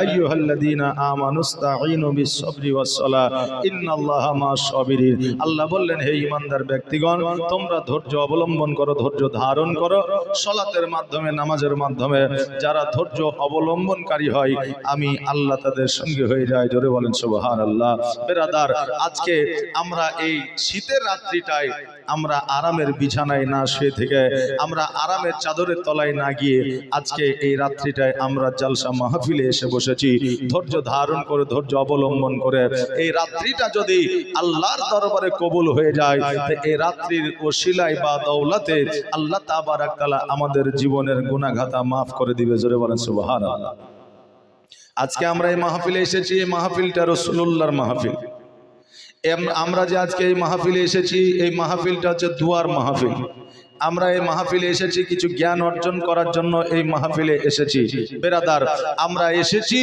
আইয়ুহাল্লাযীনা আমানুস্তাঈনু বিস-সাবরি ওয়াস-সালাহ ইন্নাল্লাহা মা'আস-সাবিরিন। আল্লাহ বললেন, হে ঈমানদার ব্যক্তিগণ, তোমরা ধৈর্য অবলম্বন করো, ধৈর্য ধারণ করো। সালাতের মাধ্যমে, নামাজের মাধ্যমে যারা ধৈর্য অবলম্বনকারী হয়, আমি আল্লাহ তাদের সঙ্গে হয়ে যায়। জোরে বলেন সুবহানাল্লাহ। বেরাদার, আজকে আমরা এই শীতের রাত্রিটায় আমরা আরামের বিছানায় না শুয়ে থেকে, আমরা আরামের চাদরের তলায় না গিয়ে, আজকে এই রাত্রিটায় আমরা জালসা মাহফিলে এসে বসেছি ধৈর্য ধারণ করে, ধৈর্য অবলম্বন করে। এই রাত্রিটা যদি আল্লাহর দরবারে কবুল হয়ে যায়, এই রাত্রির ওসিলায় বা দৌলতে আল্লাহ তাবারাক তাআলা আমাদের জীবনের গুনাহ খাতা মাফ করে দিবে। জোরে বলেন সুবহানাল্লাহ। আজকে আমরা এই মাহফিলে এসেছি, এই মাহফিলটা রাসূলুল্লাহর মাহফিল। আমরা যে আজকে এই মাহফিলে এসেছি, এই মাহফিলটা হচ্ছে দুয়ার মাহফিল। আমরা এই মাহফিলে এসেছি কিছু জ্ঞান অর্জন করার জন্য, এই মাহফিলে এসেছি বেরাদার, আমরা এসেছি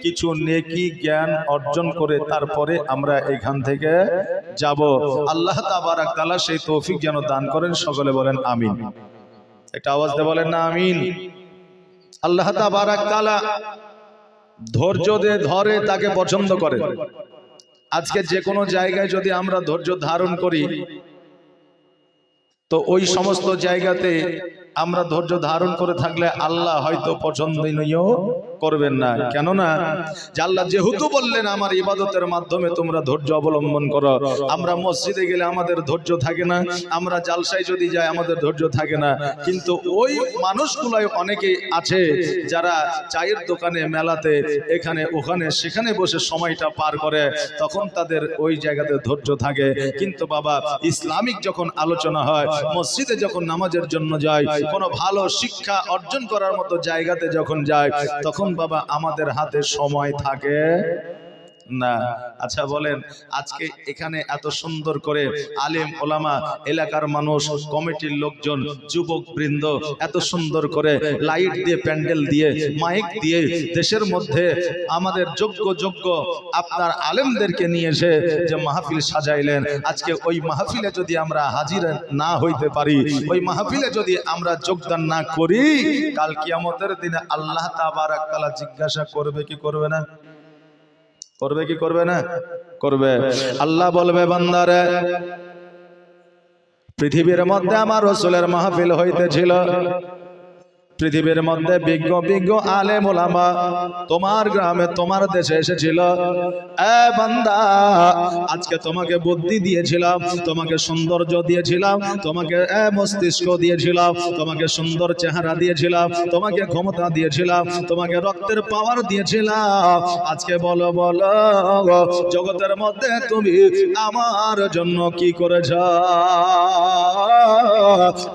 কিছু নেকি জ্ঞান অর্জন করে তারপরে আমরা এখান থেকে যাব। আল্লাহ তাবারাক তাআলা সেই তৌফিক যেন দান করেন। সকলে বলেন আমিন। একটা আওয়াজ দিয়ে বলেন না আমিন। আল্লাহ তাবারাক তাআলা ধৈর্য দিয়ে ধরে তাকে পছন্দ করে। আজকে যে কোনো জায়গায় যদি আমরা ধৈর্য ধারণ করি, তো ওই সমস্ত জায়গাতে আমরা ধৈর্য ধারণ করে থাকলে আল্লাহ হয়তো পছন্দনীয় করবেন না। কেননা আল্লাহ যেহেতু বললেন আমার ইবাদতের মাধ্যমে তোমরা ধৈর্য অবলম্বন করো। আমরা মসজিদে গেলে আমাদের ধৈর্য থাকে না, আমরা জালসায় যদি যাই আমাদের ধৈর্য থাকে না, কিন্তু ওই মানুষগুলাই অনেকে আছে যারা চায়ের দোকানে, মেলাতে, এখানে ওখানে সেখানে বসে সময়টা পার করে, তখন তাদের ওই জায়গাতে ধৈর্য থাকে। কিন্তু বাবা, ইসলামিক যখন আলোচনা হয়, মসজিদে যখন নামাজের জন্য যায়, কোনো ভালো শিক্ষা অর্জন করার মতো জায়গাতে যখন যায়, তখন বাবা আমাদের হাতে সময় থাকে না। আচ্ছা বলেন, আজকে এখানে এত সুন্দর করে আলেম ওলামা, এলাকার মানুষ, কমিটির লোকজন, যুবক বৃন্দ এত সুন্দর করে লাইট দিয়ে, প্যান্ডেল দিয়ে, মাইক দিয়ে দেশের মধ্যে আমাদের যোগ্য আপনার আলেমদেরকে নিয়ে এসে যে মাহফিল সাজাইলেন, আজকে ওই মাহফিলে যদি আমরা হাজির না হইতে পারি, ওই মাহফিলে যদি আমরা যোগদান না করি, কাল কিয়ামতের দিনে আল্লাহ তাবারাক তাআলা জিজ্ঞাসা করবে কি করবে না? করবে কি করবে না? করবে। আল্লাহ বলবে, বান্দারে, পৃথিবীর মধ্যে আমার রাসূলের মাহফিল হইতেছিল, পৃথিবীর মধ্যে বিজ্ঞ আলেম ওলামা তোমার গ্রামে, তোমার দেশে এসেছিল। এ বান্দা, আজকে তোমাকে বুদ্ধি দিয়েছিলাম, তোমাকে সৌন্দর্য দিয়েছিলাম, তোমাকে মস্তিষ্ক দিয়েছিলাম, তোমাকে সুন্দর চেহারা দিয়েছিলাম, তোমাকে ক্ষমতা দিয়েছিলাম, তোমাকে রক্তের পাওয়ার দিয়েছিলাম। আজকে বলো বলো, জগতের মধ্যে তুমি আমার জন্য কি করেছ?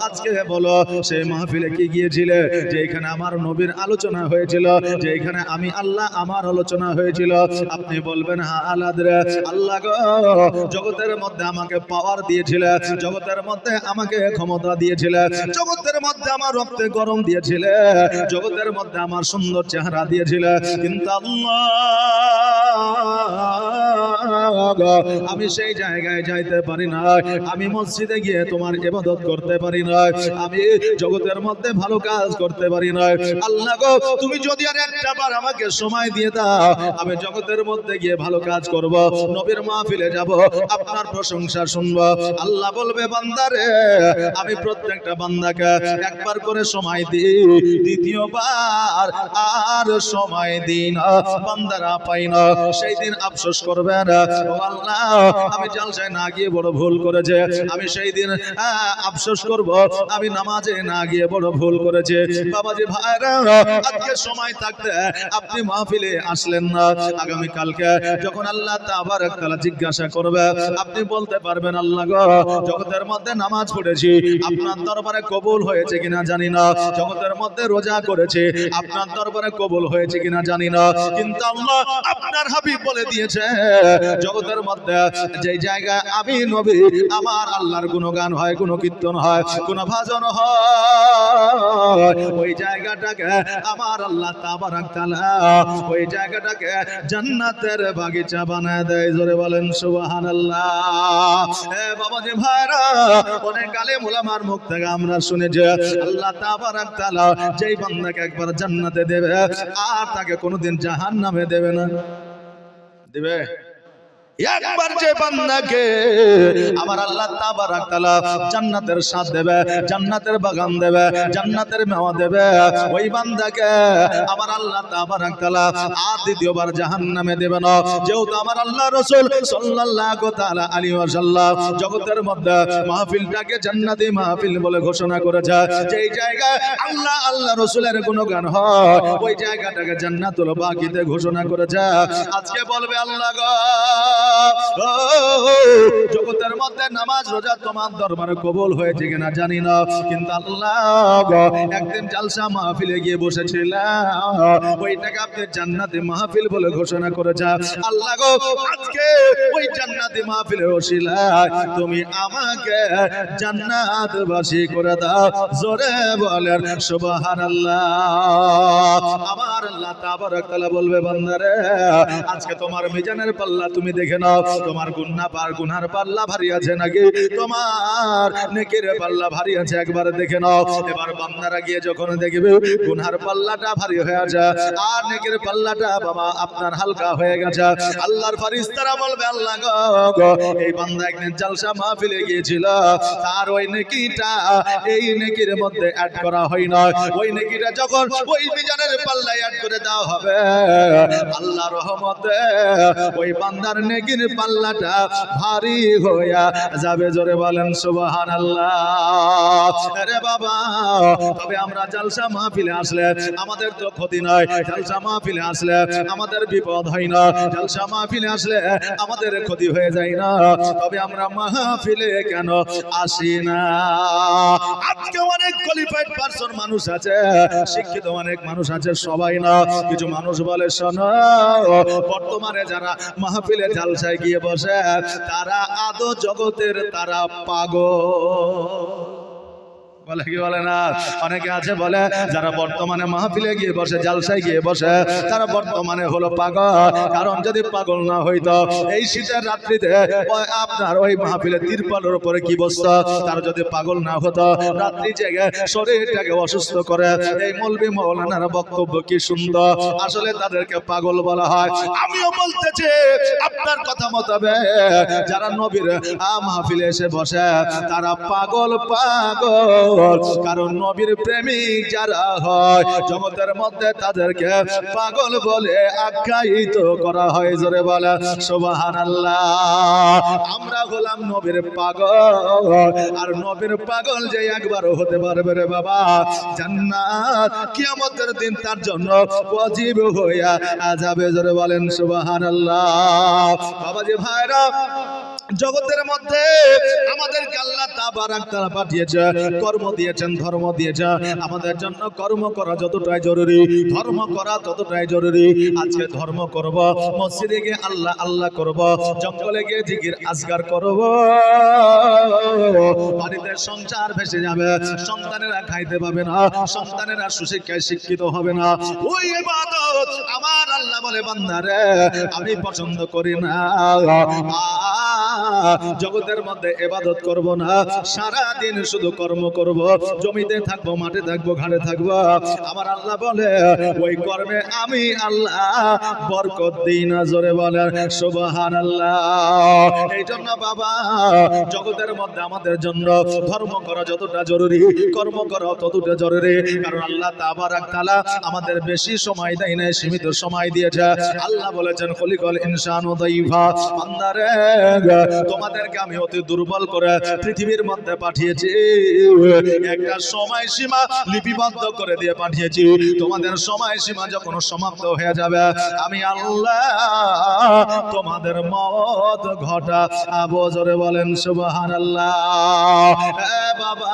আজকে বলো, সেই মাহফিলে কি গিয়েছিলে যেখানে আমার নবীর আলোচনা হয়েছিল, যেখানে আমি আল্লাহ আমার আলোচনা হয়েছিল? আপনি বলবেন, হ্যাঁ আল্লাহ গো, জগতের মধ্যে আমাকে পাওয়ার দিয়েছিল, জগতের মধ্যে আমাকে ক্ষমতা দিয়েছিল, জগতের মধ্যে আমার রক্তে গরম দিয়েছিল, জগতের মধ্যে আমার সুন্দর চেহারা দিয়েছিল, কিন্তু আমি সেই জায়গায় যাইতে পারি না, আমি মসজিদে গিয়ে তোমার ইবাদত করতে পারি না, আমি জগতের মধ্যে ভালো কাজ করতে পারি না। আল্লাহ গো, তুমি যদি আর একটা বার আমাকে সময় দিয়ে দাও, আমি জগতের মধ্যে গিয়ে ভালো কাজ করব, নবীর মাহফিলে যাব, আপনার প্রশংসা শুনব। আল্লাহ বলবে, বান্দারে, আমি প্রত্যেকটা বান্দাকে একবার করে সময় দিই, দ্বিতীয়বার আর সময় দিই না, বান্দারা পাই না। সেই দিন আফসোস করবে না, ও আল্লাহ, আমি জালসায় না গিয়ে বড় ভুল করেছে, আমি সেই দিন আফসোস করব, আমি নামাজে না গিয়ে বড় ভুল করেছে। বাবাজি ভাইরা, আজকে সময় থাকতে আপনি মাহফিলে আসলেন না, আগামী কালকে যখন আল্লাহ তাবারাক তাআলা জিজ্ঞাসা করবে, আপনি বলতে পারবেন, আল্লাহ গো, জগতের মধ্যে নামাজ পড়েছি, আপনার দরবারে কবুল হয়েছে কিনা জানি না, জগতের মধ্যে রোজা করেছে, আপনার দরবারে কবুল হয়েছে কিনা জানি না, কিন্তু আল্লাহ আপনার হাবিব বলে দিয়েছে, জগতের মধ্যে যে জায়গায় আমি নবী আমার আল্লাহর গুণগান হয়, গুণ কীর্তন হয়, গুণ ভাজন হয়, ওই জায়গাটাকে আমার আল্লাহ তাবারাক তাআলা ওই জায়গাটাকে জান্নাতের বাগিচা বানায় দেয়। জোরে বলেন সুবহানাল্লাহ। এ বাবাজি ভাইরা, অনেক আলেম ওলামার মুখ থেকে আমরা শুনেছি আল্লাহ তাবারাক তাআলা যেই বান্দাকে একবার জান্নাতে দেবে আর তাকে কোনোদিন জাহান্নামে দেবে না। দেবে? একবার যে বান্দাকে আমার আল্লাহ তাবারাক তাআলা জান্নাতের স্বাদ দেবে, জান্নাতের বাগান দেবে, জান্নাতের মেওয়া দেবে, ওই বান্দাকে আমার আল্লাহ তাবারাক তাআলা আর দ্বিতীয়বার জাহান্নামে দেবে না। যেহেতু আমার আল্লাহ রাসূল সাল্লাল্লাহু তাআলা আলাইহি ওয়াসাল্লাম জগতের মধ্যে মাহফিলটাকে জান্নাতি মাহফিল বলে ঘোষণা করেছে, যেই জায়গায় আল্লাহ রাসূলের গুণগান হয় ওই জায়গাটাকে জান্নাতুল বাকিতে ঘোষণা করেছে। আজকে বলবে আল্লাহ গো, জগতের মধ্যে নামাজ রোজা তোমার দরবারে কবুল হয়েছে কিনা জানি না, কিন্তু আল্লাহ গো একদিন জালসা মাহফিলে গিয়ে বসেছিলাম, ওইটাকে আপনি জান্নাতি মাহফিল বলে ঘোষণা করেছে। আল্লাহ গো আজকে ওই জান্নাতি মাহফিলের ওসিলায় তুমি আমাকে জান্নাতবাসী করে দাও। জোরে বলেন সুবহানাল্লাহ। আমার আল্লাহ তাবারাক তাআলা বলবে বান্দারে, আজকে তোমার মিজানের পাল্লা তুমি দেখে নাও, তোমার গুনার পাল্লা ভারী আছে নাকি তোমার নেকির পাল্লা ভারী আছে, একবার দেখে নাও। এবার বান্দারা গিয়ে যখন দেখবে গুনার পাল্লাটা ভারী হয়ে আছে আর নেকির পাল্লাটা বাবা আপনার হালকা হয়ে গেছে, আল্লাহর ফেরেশতারা বলবে আল্লাহ গো এই বান্দা একদিন জালসা মাহফিলে গিয়েছিল, তার ওই নেকিটা এই নেকির মধ্যে অ্যাড করা হয় না, ওই নেকিটা যখন ওই মিজানের পাল্লায় অ্যাড করে দেওয়া হবে আল্লাহর রহমতে ওই বান্দার নেকির পাল্লাটা ভারী হইয়া যাবে। জোরে বলেন সুবহানাল্লাহ। আরে বাবা, তবে আমরা জালসা মাহফিলে আসলে আমাদের তো ক্ষতি নয়, জালসা মাহফিলে আসলে আমাদের বিপদ হয় না, জালসা মাহফিলে আসলে আমাদের ক্ষতি হয়ে যায় না, তবে আমরা মাহফিলে কেন আসি না? আজকে অনেক কোয়ালিফাইড পারসন মানুষ আছে, শিক্ষিত অনেক মানুষ আছে, সবাই না। কিছু মানুষ বলে শোনো, বর্তমানে যারা মাহফিলে জালসায় গিয়ে বসে তারা আদো জগতের তারা পাগল। বলে কি বলে না? অনেকে আছে বলে যারা বর্তমানে মাহফিলে গিয়ে বসে জালসায় গিয়ে বসে তারা বর্তমানে হলো পাগল। কারণ যদি পাগল না হইতো এই শীতের রাত্রিতে আপনার ওই মাহফিলে তিরপালের উপরে কি বসতো, তারা যদি পাগল না হতো রাত্রি জেগে শরীরটাকে অসুস্থ করে। এই মৌলবি মাওলানার বক্তব্য কি সুন্দর, আসলে তাদেরকে পাগল বলা হয়। আমিও বলতেছি আপনার কথা মোতাবেক যারা নবীর মাহফিলে এসে বসে তারা পাগল পাগল, কারণ নবীর প্রেমিক যারা হয় জগতের মধ্যে তাদেরকে পাগল বলে আখ্যায়িত করা হয়। জোরে বলে সুবহানাল্লাহ। আমরা হলাম নবীর পাগল, আর নবীর পাগল যে একবারও হতে পারবে রে বাবা, জান্নাত কিয়ামতের দিন তার জন্য ওয়াজিব হইয়া যাবে। জোরে বলেন সুবহানাল্লাহ। বাবাজি ভাইরা, জগতের মধ্যে আমাদেরকে আল্লাহ তাবারাক তাআলা পাঠিয়েছে, কর্ম দিয়েছেন, ধর্ম দিয়েছে। আমাদের জন্য কর্ম করা যতটাই জরুরি ধর্ম করা ততটাই জরুরি। আজকে ধর্ম করব, মসজিদে গিয়ে আল্লাহ আল্লাহ করব, জঙ্গলে গিয়ে জিকির আজকার করব, বাড়িতে সংসার ভেসে যাবে, সন্তানেরা খাইতে পাবে না, সন্তানেরা সুশিক্ষায় শিক্ষিত হবে না। ওই ইবাদত আমার আল্লাহ বলে বান্দারে আমি পছন্দ করি না। জগতের মধ্যে ইবাদত করব না, সারা দিন শুধু কর্ম করব, জমিতে থাকবো, মাঠে থাকবো, ঘাটে থাকবো। আমার আল্লাহ বলে ওই কর্মে আমি আল্লাহ বরকত দিই না। জোরে বলেন সুবহানাল্লাহ। এই জন্য বাবা জগতের মধ্যে আমাদের জন্য ধর্ম করা যতটা জরুরি কর্ম করা ততটা জরুরি, কারণ আল্লাহ তাবারাক তাআলা আমাদের বেশি সময় দেয় না, সীমিত সময় দিয়েছে। আল্লাহ বলেছেন খলিকাল ইনসানু দাইফা, বান্দারে তোমাদেরকে আমি অতি দুর্বল করে পৃথিবীর মধ্যে পাঠিয়েছি, একটা সময় সীমা লিপিবদ্ধ করে দিয়ে পাঠিয়েছি। তোমাদের সময় সীমা যখন সমাপ্ত হয়ে যাবে আমি আল্লাহ তোমাদের মওত ঘটাবো। জোরে বলেন সুবহানাল্লাহ। বাবা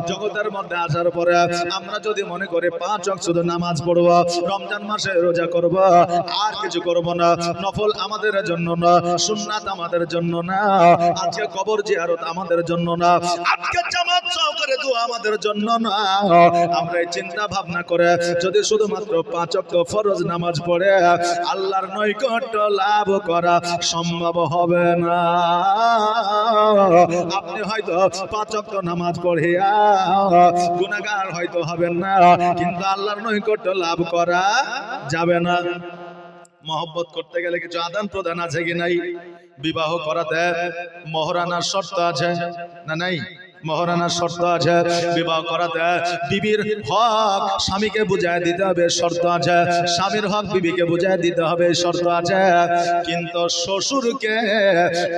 জগতের মধ্যে আসার পরে আমরা যদি মনে করি 5 ওয়াক্ত শুধু নামাজ পড়ব, রমজান মাসে রোজা করব, আর কিছু করব না, নফল আমাদের জন্য না, সুন্নাত আমাদের জন্য না, আজকে কবর জিয়ারত আমাদের জন্য না, আজকে জামাত সহকারে দোয়া আমাদের জন্য না। আমরা এই চিন্তা ভাবনা করে যদি শুধুমাত্র 5 ওয়াক্ত ফরজ নামাজ পড়ে আল্লাহর নৈকট্য লাভ করা সম্ভব হবে না। আপনি হয়তো 5 ওয়াক্ত নামাজ পড়িয়া গুনাহগার হয়তো হবেন না, কিন্তু আল্লাহর নৈকট্য লাভ করা যাবে না। মহব্বত করতে গেলে কিছু আদান প্রদান আছে কি নাই? বিবাহ করাতে মহরানার শর্ত আছে না নাই? মহরানার শর্ত আছে। বিবাহ করাতে বিবির হক স্বামীকে বুঝায় দিতে হবে, শর্ত আছে। স্বামীর হক বিবিকে বুঝায় দিতে হবে, শর্ত আছে। কিন্তু শ্বশুরকে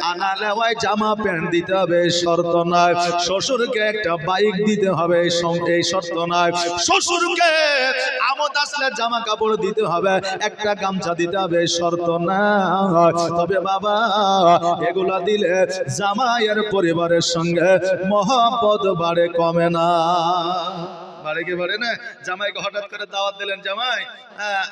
আনা লেওয়ায় জামা প্যান্ট দিতে হবে, শর্ত নয়। শ্বশুরকে একটা বাইক দিতে হবে, এই শর্ত নয়। শ্বশুরকে আমোদ আসলে জামা কাপড় দিতে হবে, একটা গামছা দিতে হবে, শর্ত না। তবে বাবা এগুলা দিলে জামাইয়ের পরিবারের সঙ্গে মহব্বত বাড়ে, কমে না। বাড়ে কি বাড়ে না? জামাইকে হঠাৎ করে দাওয়াত দিলেন, জামাই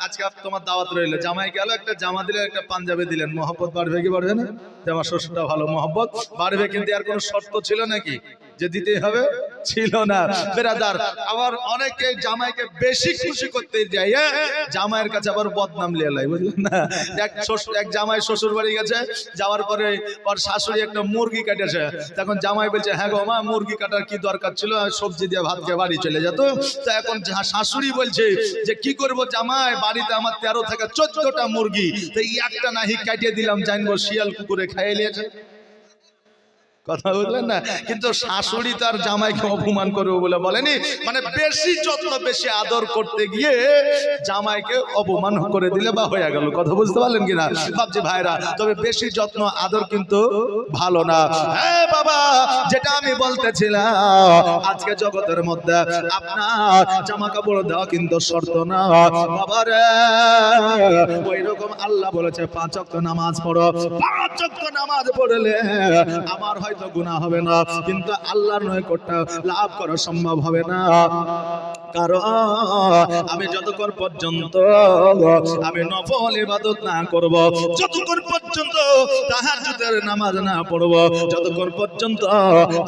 আজকে তোমার দাওয়াত রইল, জামাই গেল, একটা জামা দিলেন, একটা পাঞ্জাবি দিলেন, মহব্বত বাড়বে কি বাড়বে না? জামা শ্বশুরটা ভালো, মহব্বত বাড়বে। কিন্তু আর কোনো শর্ত ছিল নাকি যে দিতেই হবে? ছিল না। বেরাদার, আবার অনেকে জামাইকে বেশি খুশি করতে যায়, জামাইয়ের কাছে আবার বদনাম লিয়ে লাই, বুঝলেন না? এক জামাই শ্বশুর বাড়ি গেছে, যাওয়ার পরে ওর শাশুড়ি একটা মুরগি কাটেছে। তখন জামাই বলছে, হ্যাঁ গো মা, মুরগি কাটার কি দরকার ছিল, সবজি দিয়ে ভাত খেয়ে বাড়ি চলে যেত। তো এখন শাশুড়ি বলছে যে কি করবো জামাই, বাড়িতে আমার 13 থেকে 14টা মুরগি, তো একটা নাহি কাটিয়ে দিলাম, জানবো শিয়াল কুকুরে খাইয়ে নিয়েছে। কথা বুঝলেন না? কিন্তু শাশুড়ি তার জামাইকে অপমান করবে বলে বলেনি, মানে বেশি যত্ন বেশি আদর করতে গিয়ে জামাইকে অপমান করে দিলে বা হয়ে গেল। কথা বুঝতে পারলেন কিনা ভাবছি ভাইরা? তবে বেশি যত্ন আদর কিন্তু ভালো না। হ্যাঁ বাবা, যেটা আমি বলতেছিলাম, আজকে জগতের মধ্যে আপনার জামা কাপড় দেওয়া কিন্তু শর্ত না বাবারে। ওই রকম আল্লাহ বলেছে 5 ওয়াক্ত নামাজ পড়ো। 5 ওয়াক্ত নামাজ পড়লে আমার হয়তো গুনাহ হবে না, কিন্তু আল্লাহর নৈকট্য লাভ করা সম্ভব হবে না। কারণ আমি যতক্ষণ পর্যন্ত আমি নফল ইবাদত না করব, যতক্ষণ পর্যন্ত তাহাজ্জুদের নামাজ না পড়ব, যতক্ষণ পর্যন্ত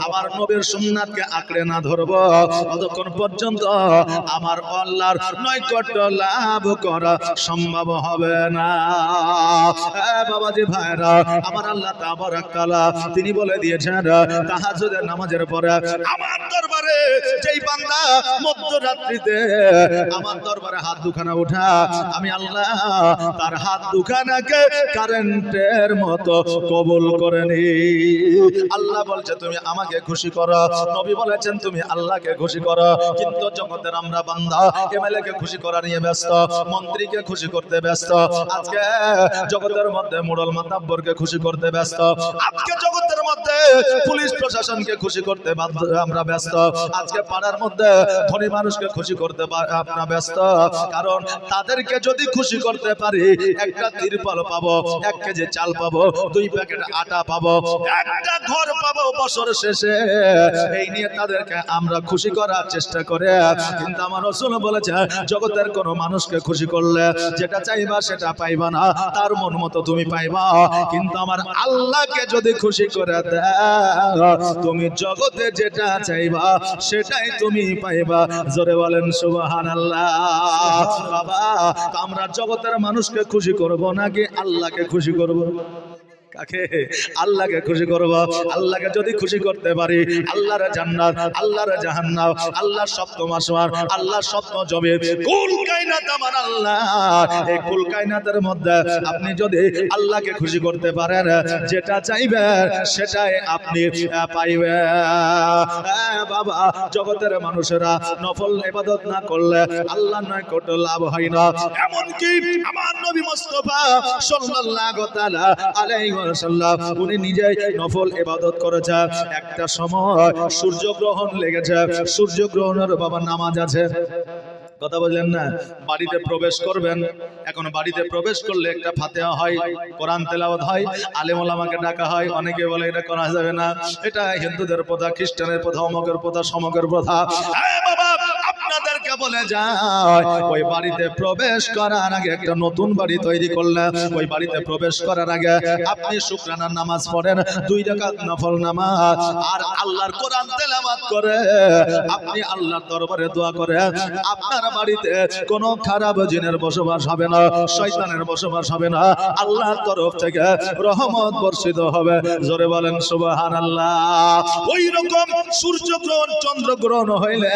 আমার নবীর সুন্নাতকে আঁকড়ে না ধরব, ততক্ষণ পর্যন্ত আমার আল্লাহর নৈকট্য লাভ করা সম্ভব হবে না। বাবাজি ভাইরা, আমার আল্লাহ তাবারাক তাআলা তিনি বলে দিয়েছেন, তাহাজ্জুদের নামাজের পরে আমার দরবারে যেই বান্দা মধ্যরাত্রিতে আমার দরবারে হাত দুখানা উঠা, আমি আল্লাহ তার হাত দুখানাকে কারেন্টের মতো কবুল করে নি। আল্লাহ বলছে তুমি আমাকে খুশি করো, নবী বলেছেন তুমি আল্লাহকে খুশি করো। কিন্তু জগতের আমরা বান্দা এমএলএ কে খুশি করা নিয়ে ব্যস্ত, মন্ত্রীকে খুশি করতে ব্যস্ত, আজকে জগতের মধ্যে মোড়ল মাতাব্বরকে খুশি করতে ব্যস্ত, আজকে জগতের মধ্যে পুলিশ প্রশাসনকে খুশি করতে আমরা ব্যস্ত, আজকে পাড়ার মধ্যে ধনী মানুষকে খুশি করতে আমরা ব্যস্ত। কারণ তাদেরকে যদি খুশি করতে পারি, একটা তিরপল পাবো, 1 কেজি চাল পাবো, 2 প্যাকেট আটা পাবো, একটা ঘর পাবো বছর শেষে। এই নিয়ে তাদেরকে আমরা খুশি করার চেষ্টা করে। কিন্তু আমার রাসূল বলেছে, জগতের কোন মানুষকে খুশি করলে যেটা চাইবা সেটা পাইবা না, তার মন মতো তুমি পাইবা। কিন্তু আমার আল্লাহকে যদি খুশি করে দাও, তুমি জগতে যেটা চাইবা সেটাই তুমি পাইবা। জোরে বলেন সুবহানাল্লাহ। বাবা, আমরা জগতের মানুষকে খুশি করব নাকি আল্লাহকে খুশি করব? কাকে? আল্লাহকে খুশি করব। আল্লাহকে যদি খুশি করতে পারি, আল্লাহর জান্নাত, আল্লাহর জাহান্নাম, আল্লাহর সপ্তম আসমান, আল্লাহর সপ্তম জমিন, কুল কায়নাত আমার আল্লাহ। এই কুল কায়নাতের মধ্যে আপনি যদি আল্লাহকে খুশি করতে পারেন, যেটা চাইবেন সেটাই আপনি পাইবেন। বাবা, জগতের মানুষেরা নফল ইবাদত না করলে আল্লাহর নৈকট্য লাভ হয় না। এমনকি আমার নবী মুস্তাফা সাল্লাল্লাহু তাআলা আলাইহি ওয়াসাল্লাম উনি নিজেই নফল ইবাদত করেছেন। একটা সময় সূর্যগ্রহণ লেগেছে, সূর্যগ্রহণের বাবা নামাজ আছে। কথা বললেন না? বাড়িতে প্রবেশ করবেন, এখন বাড়িতে প্রবেশ করলে একটা ফাতিহা হয়, কোরআন তেলাওয়াত হয়, আলেম ওলামাকে ডাকা হয়। অনেকে বলে এটা করা যাবে না, এটা হিন্দুদের প্রথা, খ্রিস্টানের প্রথা, অমকের প্রথা, সমকের প্রথা। বাবা, আপনাদেরকে আমাদেরকে বলে যায় ওই বাড়িতে প্রবেশ করার আগে একটা নতুন বাড়ি তৈরি করলেন, ওই বাড়িতে প্রবেশ করার আগে আপনি শুকরানার নামাজ পড়েন 2 রাকাত নফল নামাজ, আর আল্লাহর কোরআন তেলাওয়াত করে আপনি আল্লাহর দরবারে দোয়া করে আপনার বাড়িতে কোনো খারাপ জিনের বসবাস হবে না, শয়তানের বসবাস হবে না, আল্লাহর তরফ থেকে রহমত বর্ষিত হবে। জোরে বলেন সুবহানাল্লাহ। ওই রকম সূর্যগ্রহণ চন্দ্রগ্রহণ হইলে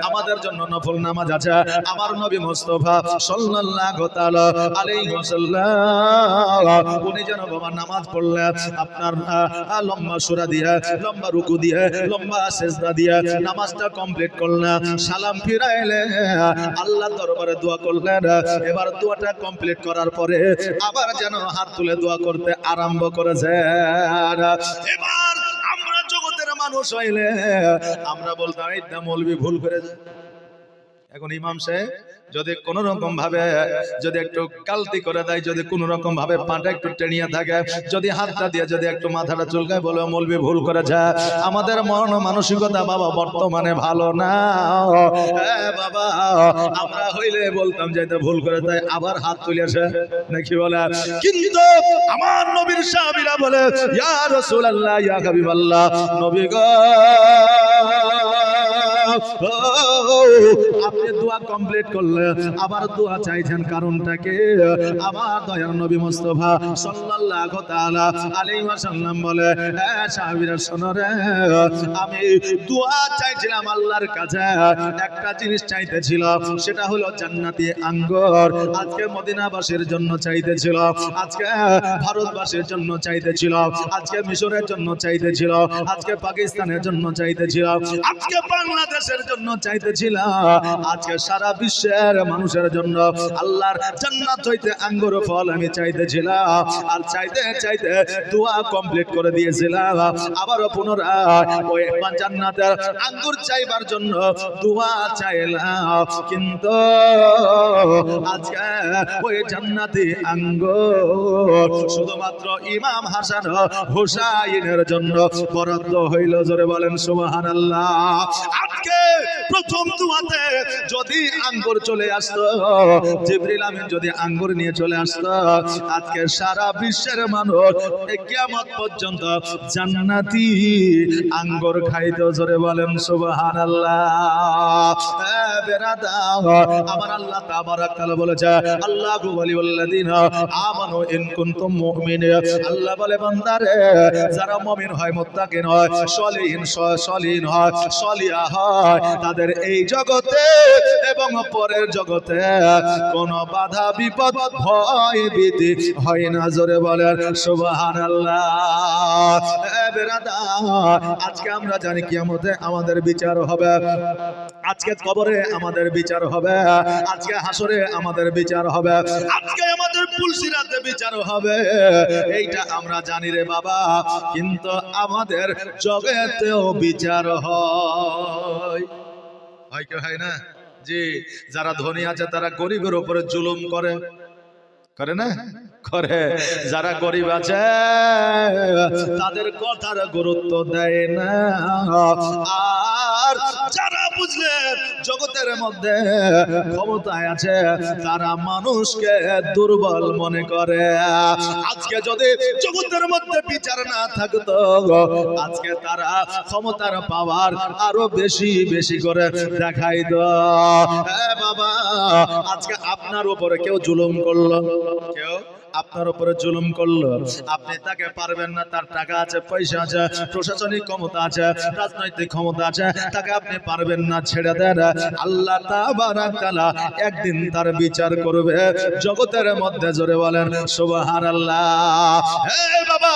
আমাদের জন্য নফল নামাজ আছে। আমার নবী মুস্তাফা সাল্লাল্লাহু তাআলা আলাইহি ওয়াসাল্লাম উনি যেন বাবা নামাজ পড়লে আপনার লম্বা সূরা দিয়ে, লম্বা রুকু দিয়ে, লম্বা সিজদা দিয়ে নামাজটা কমপ্লিট করলেন, সালাম ফিরাইলে আল্লাহর দরবারে দোয়া করলেন। এবার দোয়াটা কমপ্লিট করার পরে আবার যেন হাত তুলে দোয়া করতে আরম্ভ করেছে। এবার আমরা জগতের মানুষ হইলে আমরা বলতাম এই মৌলবি ভুল করেছে। এখন ইমাম সাহেব যদি কোন রকম ভাবে যদি একটু গালতি করে দেয়, যদি কোন রকম ভাবে পাটা একটু টেনিয়ে থাকে, যদি হাতটা দিয়ে যদি একটু মাথাটা চুলকায়, বলে মৌলবি ভুল করেছে। আমাদের মন মানসিকতা বাবা বর্তমানে ভালো না বাবা। আমরা হইলে বলতাম যে এটা ভুল করে দেয়, আবার হাত তুলেছে নাকি বলে। কিন্তু আমার নবীর সাহাবীরা বলে ইয়া রাসূলুল্লাহ ইয়া হাবিবাল্লাহ, নবী গো আপনি দোয়া কমপ্লিট করলেন, আবার দোয়া চাইছেন, কারণটা কি? আমার দয়ার নবী মুস্তাফা সাল্লাল্লাহু তাআলা আলাইহি ওয়াসাল্লাম বলে সাহাবীরা শোনো রে, আমি দোয়া চাইছিলাম আল্লাহর কাছে, একটা জিনিস চাইতেছিল, সেটা হলো জান্নাতি আঙ্গুর। আজকে মদিনাবাসীর জন্য চাইতেছিল, আজকে ভারতবাসীর জন্য চাইতেছিল, আজকে মিশরের জন্য চাইতেছিল, আজকে পাকিস্তানের জন্য চাইতেছিল, আজকে বাংলাদেশের জন্য চাইতেছিল, আজকে সারা বিশ্বের মানুষের জন্য আল্লাহর জান্নাত হইতে আঙ্গুর ফল আমি চাইতেছিলাম। আর চাইতে চাইতে দোয়া কমপ্লিট করে দিয়েছিলাম, আবারও পুনরায় ওই জান্নাতের আঙ্গুর চাইবার জন্য দোয়া চাইলাম, কিন্তু আজকে ওই জান্নাতি আঙ্গুর শুধুমাত্র ইমাম হাসান হুসাইনের জন্য বরাদ্দ হইল। জোরে বলেন সুবহানাল্লাহ। আজকে প্রথম দোয়াতে যদি আঙ্গুর চলে আসতো, জিবরিল আমিন যদি আঙ্গুর নিয়ে চলে আসতো, আজকে সারা বিশ্বের মানুষ কিয়ামত পর্যন্ত জান্নাতি আঙ্গুর খাইতো। জোরে বলেন সুবহানাল্লাহ। আমার আল্লাহ তাবারাক তাআলা বলেছে আল্লাহু ওয়ালিউল্লাযিনা আমানু ইন কুনতুম মুমিনিন। আল্লাহ বলে বান্দারে যারা মুমিন হয়, মুত্তাকিন হয়, সলিহিন হয়, সলিহা হয়, তাদের এই জগতে এবং পরের জগতে কোনো বাধা বিপদ ভয় ভীতি হয় না। জোরে বলেন সুবহানাল্লাহ। আজকে আমরা জানি কিয়ামতে আমাদের বিচার হবে, আজকে কবরে আমাদের বিচার হবে, আজকে হাসরে আমাদের বিচার হবে, আজকে আমাদের পুলসিরাতে বিচার হবে, এইটা আমরা জানি রে বাবা। কিন্তু আমাদের জগতেও বিচার হয় কি হয় না? জি, যারা ধনী আছে তারা গরিবের উপরে জুলুম করে না? করে। যারা গরিব আছে তাদের কথার গুরুত্ব দেয় না। আর যারা বুঝলে জগতের মধ্যে ক্ষমতায় আছে তারা মানুষকে দুর্বল মনে করে। আজকে যদি জগতের মধ্যে বিচার না থাকতো, আজকে তারা ক্ষমতার পাওয়ার আরো বেশি বেশি করে দেখাইতো। বাবা, আজকে আপনার উপরে কেউ জুলুম করলো, কেউ আপনার উপরে জুলুম করলো, আপনি তাকে পারবেন না, তার টাকা আছে, পয়সা আছে, প্রশাসনিক ক্ষমতা আছে, রাজনৈতিক ক্ষমতা আছে, তাকে আপনি পারবেন না, ছেড়ে দেন। আল্লাহ তাবারাক তাআলা একদিন তার বিচার করবে জগতের মধ্যে। জোরে বলেন সুবহানাল্লাহ। হে বাবা,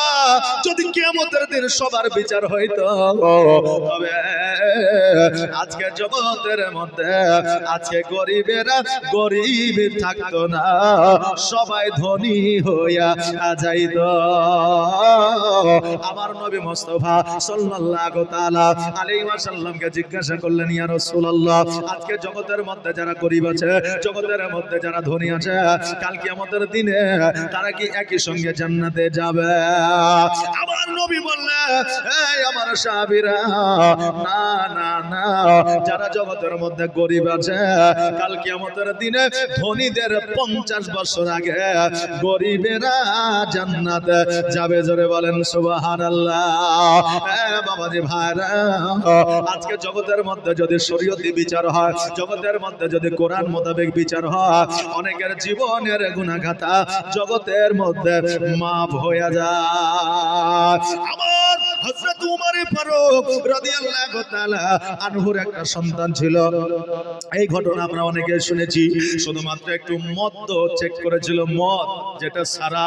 যদি কিয়ামতের দিন সবার বিচার হইতো, তবে আজকে জগতের মধ্যে আজকে গরিবেরা গরিব থাকতো না, সবাই ধনী হইয়া যাইত। আমার নবী মুস্তাফা সাল্লাল্লাহু তাআলা আলাইহি ওয়াসাল্লামকে জিজ্ঞাসা করলেন, ইয়া রাসূলুল্লাহ, আজকে জগতের মধ্যে যারা গরীব আছে, জগতের মধ্যে যারা ধনী আছে, কাল কিয়ামতের দিনে তারা কি একই সঙ্গে জান্নাতে যাবে? আমার নবী বললেন, এই আমার সাহাবীরা, না না না, যারা জগতের মধ্যে গরীব আছে, কাল কিয়ামতের দিনে ধনীদের 50 বছর আগে গরীবেরা জান্নাতে যাবে। জোরে বলেন সুবহানাল্লাহ। বাবাজি ভাইরা, আজকে জগতের মধ্যে যদি শরীয়তি বিচার হয়, জগতের মধ্যে যদি কোরআন মোতাবেক বিচার হয়, অনেকের জীবনের গুনাহ খাতা জগতের মধ্যে মাফ হয়ে যায়। আমার হযরত উমর ফারুক রাদিয়াল্লাহু তাআলা আনহুর একটা সন্তান ছিল। এই ঘটনা আমরা অনেকে শুনেছি। শুধুমাত্র একটু মদ চেক করেছিল, মদ যেটা সারা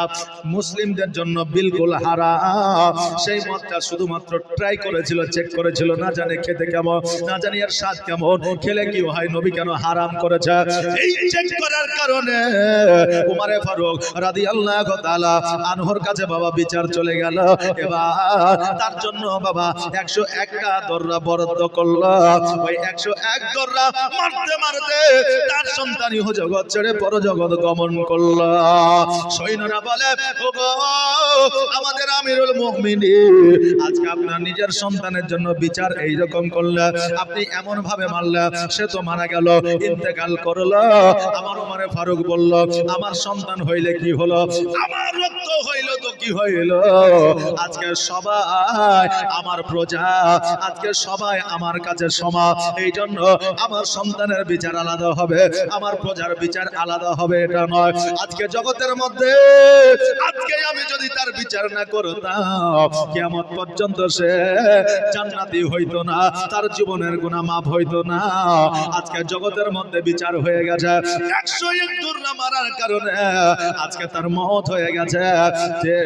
মুসলিমদের জন্য বিলকুল হারাম, সেই মদটা শুধুমাত্র ট্রাই করেছিল, চেক করেছিল, না জানে খেতে কেমন, না জানি এর স্বাদ কেমন, খেলে কি হয়, নবী কেন হারাম করেছে। এই চেক করার কারণে উমর ফারুক রাদিয়াল্লাহু তাআলা আনহুর কাছে বাবা বিচার চলে গেল। এবার তার জন্য বাবা 101টা দররা বরাদ্দ করলো। ওই 101 দররা মারতে মারতে তার সন্তান ইহ জগৎ ছেড়ে পরজগৎ গমন করলো। সৈন্যরা বলে, ওগো আমাদের আমিরুল মুমিনিন, আজকে আপনার নিজের সন্তানের জন্য বিচার এই রকম করলে, আপনি এমন ভাবে মারলে, সে তো মারা গেল, ইন্তেকাল করলো। আমার উমর ফারুক বলল, আমার সন্তান হইলে কি হলো, আমার রক্ত হইল তো কি হইল, আজকে সবাই আমার প্রজা, আজকে সবাই আমার কাছে সমান। এই জন্য আমার সন্তানের বিচার আলাদা হবে, আমার প্রজার বিচার আলাদা হবে, এটা নয়। আজকে জগতের মধ্যে আজকে আমি যদি তার বিচার না করতাম, কিয়ামত পর্যন্ত সে জান্নাতি হইতো না, তার জীবনের গুনাহ মাফ হইতো না। আজকে জগতের মধ্যে বিচার হয়ে গেছে, 101 দররা মারার কারণে আজকে তার মওত হয়ে গেছে, যে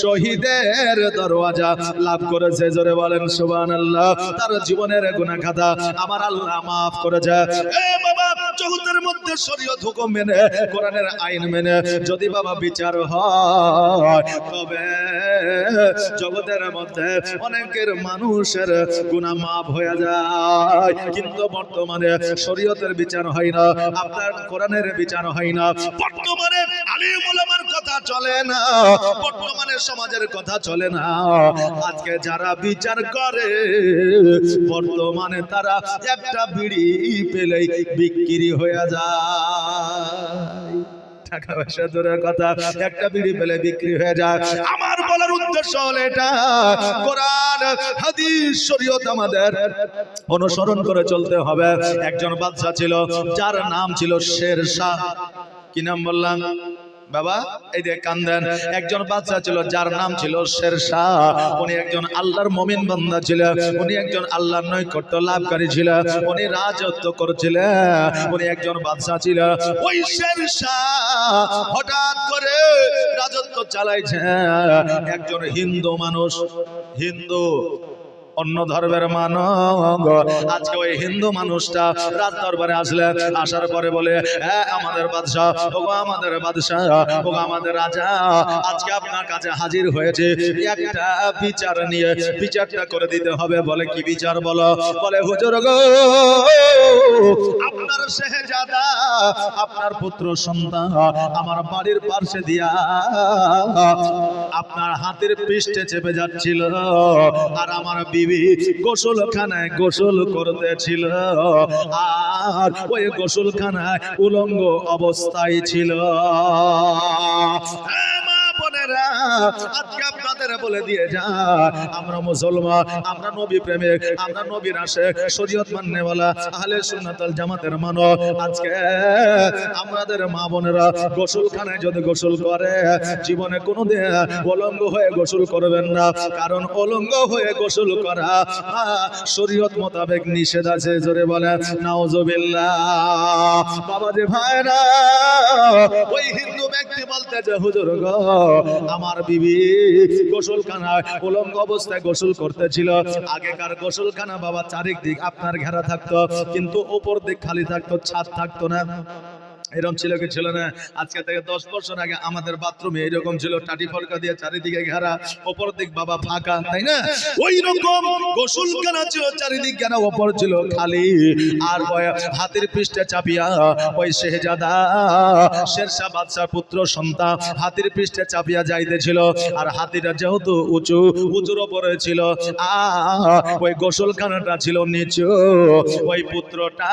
শহীদের দরওয়াজা লাভ করেছে। জোরে বলেন সুবহানাল্লাহ। তার জীবনের গুনাহ খাতা আমার আল্লাহ মাফ করেছে। এ বাবা, জগতের মধ্যে শরীয়ত হুকুম মেনে, কোরআনের আইন মেনে যদি বাবা বিচার হয়, তবে জগতের মধ্যে অনেকের মানুষের গুনাহ মাফ হয়ে যায়। কিন্তু বর্তমানে শরীয়তের বিচার হয় না, আপনার কোরআনের বিচার হয় না, বর্তমানে আলিম উলামার কথা চলে না, বর্তমানে সমাজের কথা চলে না। আজকে যারা বিচার করে, বর্তমানে তারা একটা বিড়ি পেলেই বিক্রি হয়ে যায়। টাকা পয়সা দূরের কথা, একটা বিড়ি পেলে বিক্রি হয়ে যায়। আমার বলার উদ্দেশ্য হলো এটা, কোরআন হাদিস শরীয়ত আমাদের অনুসরণ করে চলতে হবে। একজন বাদশা ছিল, যার নাম ছিল শেরশাহ। কি নাম বললাম বাবা? এই যে কান্দেন। একজন বাদশা ছিল, যার নাম ছিল শেরশাহ। উনি একজন আল্লাহর মুমিন বান্দা ছিল, উনি একজন আল্লাহর নৈকট্য লাভকারী ছিল, উনি রাজত্ব করছিলেন, উনি একজন বাদশা ছিল। ওই শেরশাহ হঠাৎ করে রাজত্ব চালাইছে একজন হিন্দু মানুষ, হিন্দু অন্য ধর্মের মানুষ। আজকে ওই হিন্দু মানুষটা রাজ দরবারে আসলেন, আসার পরে বলে, হ্যাঁ আমাদের বাদশাহ, ওগো আমাদের বাদশাহ, ওগো আমাদের রাজা, আজকে আপনার কাছে হাজির হয়েছে একটা বিচার নিয়ে, বিচারটা করে দিতে হবে। বলে, কি বিচার বলো? বলে, হুজুর গো, আপনার শেহজাদা, আপনার পুত্র সন্তান আমার বাড়ির পাশে দিয়া আপনার হাতের পৃষ্ঠে চেপে যাচ্ছিল, আর আমার গোসলখানায় গোসল করতেছিল, আর ওই গোসলখানায় উলঙ্গ অবস্থায় ছিল। আজকে আপনাদের বলে দিয়ে যা, আমরা মুসলমান, আমরা নবী প্রেমিক, আমরা নবীর আশিক, শরীয়ত মাননেওয়ালা, আহলে সুন্নাত ওয়াল জামাতের মানুষ। আজকে আমাদের মা বোনেরা গোসলখানায় যদি গোসল করে, জীবনে কোনোদিন উলঙ্গ হয়ে গোসল করবেন না, কারণ উলঙ্গ হয়ে গোসল করা শরীয়ত মোতাবেক নিষেধ আছে। জোরে বলে নাউজুবিল্লাহ। বাবাজি ভাইরা, ওই হিন্দু ব্যক্তি বলতে যে, হুজুর গো, আমার বিবি গোসলখানায় উলঙ্গ অবস্থায় গোসল করতেছিল। আগেকার গোসলখানা বাবা চারিদিক আপনার ঘেরা থাকতো, কিন্তু উপর দিক খালি থাকতো, ছাদ থাকতো না। এরকম ছিল কি ছিল না? আজকে থেকে 10 বছর আগে আমাদের বাথরুমে এরকম ছিল, টাটি ফলকা দিয়ে চারিদিকে ঘেরা, ওপর দিক বাবা ফাঁকা, তাই না? ওই রকম গোসলখানা ছিল, চারিদিক ঘেরা, ওপর ছিল খালি। আর ওই হাতির পৃষ্ঠে চাপিয়া ওই শেহজাদা শেরশাহ বাদশার পুত্র সন্তান হাতির পৃষ্ঠে চাপিয়া যাইতেছিল। আর হাতিটা যেহেতু উঁচুর ওপরে ছিল, ওই গোসলখানাটা ছিল নিচু। ওই পুত্রটা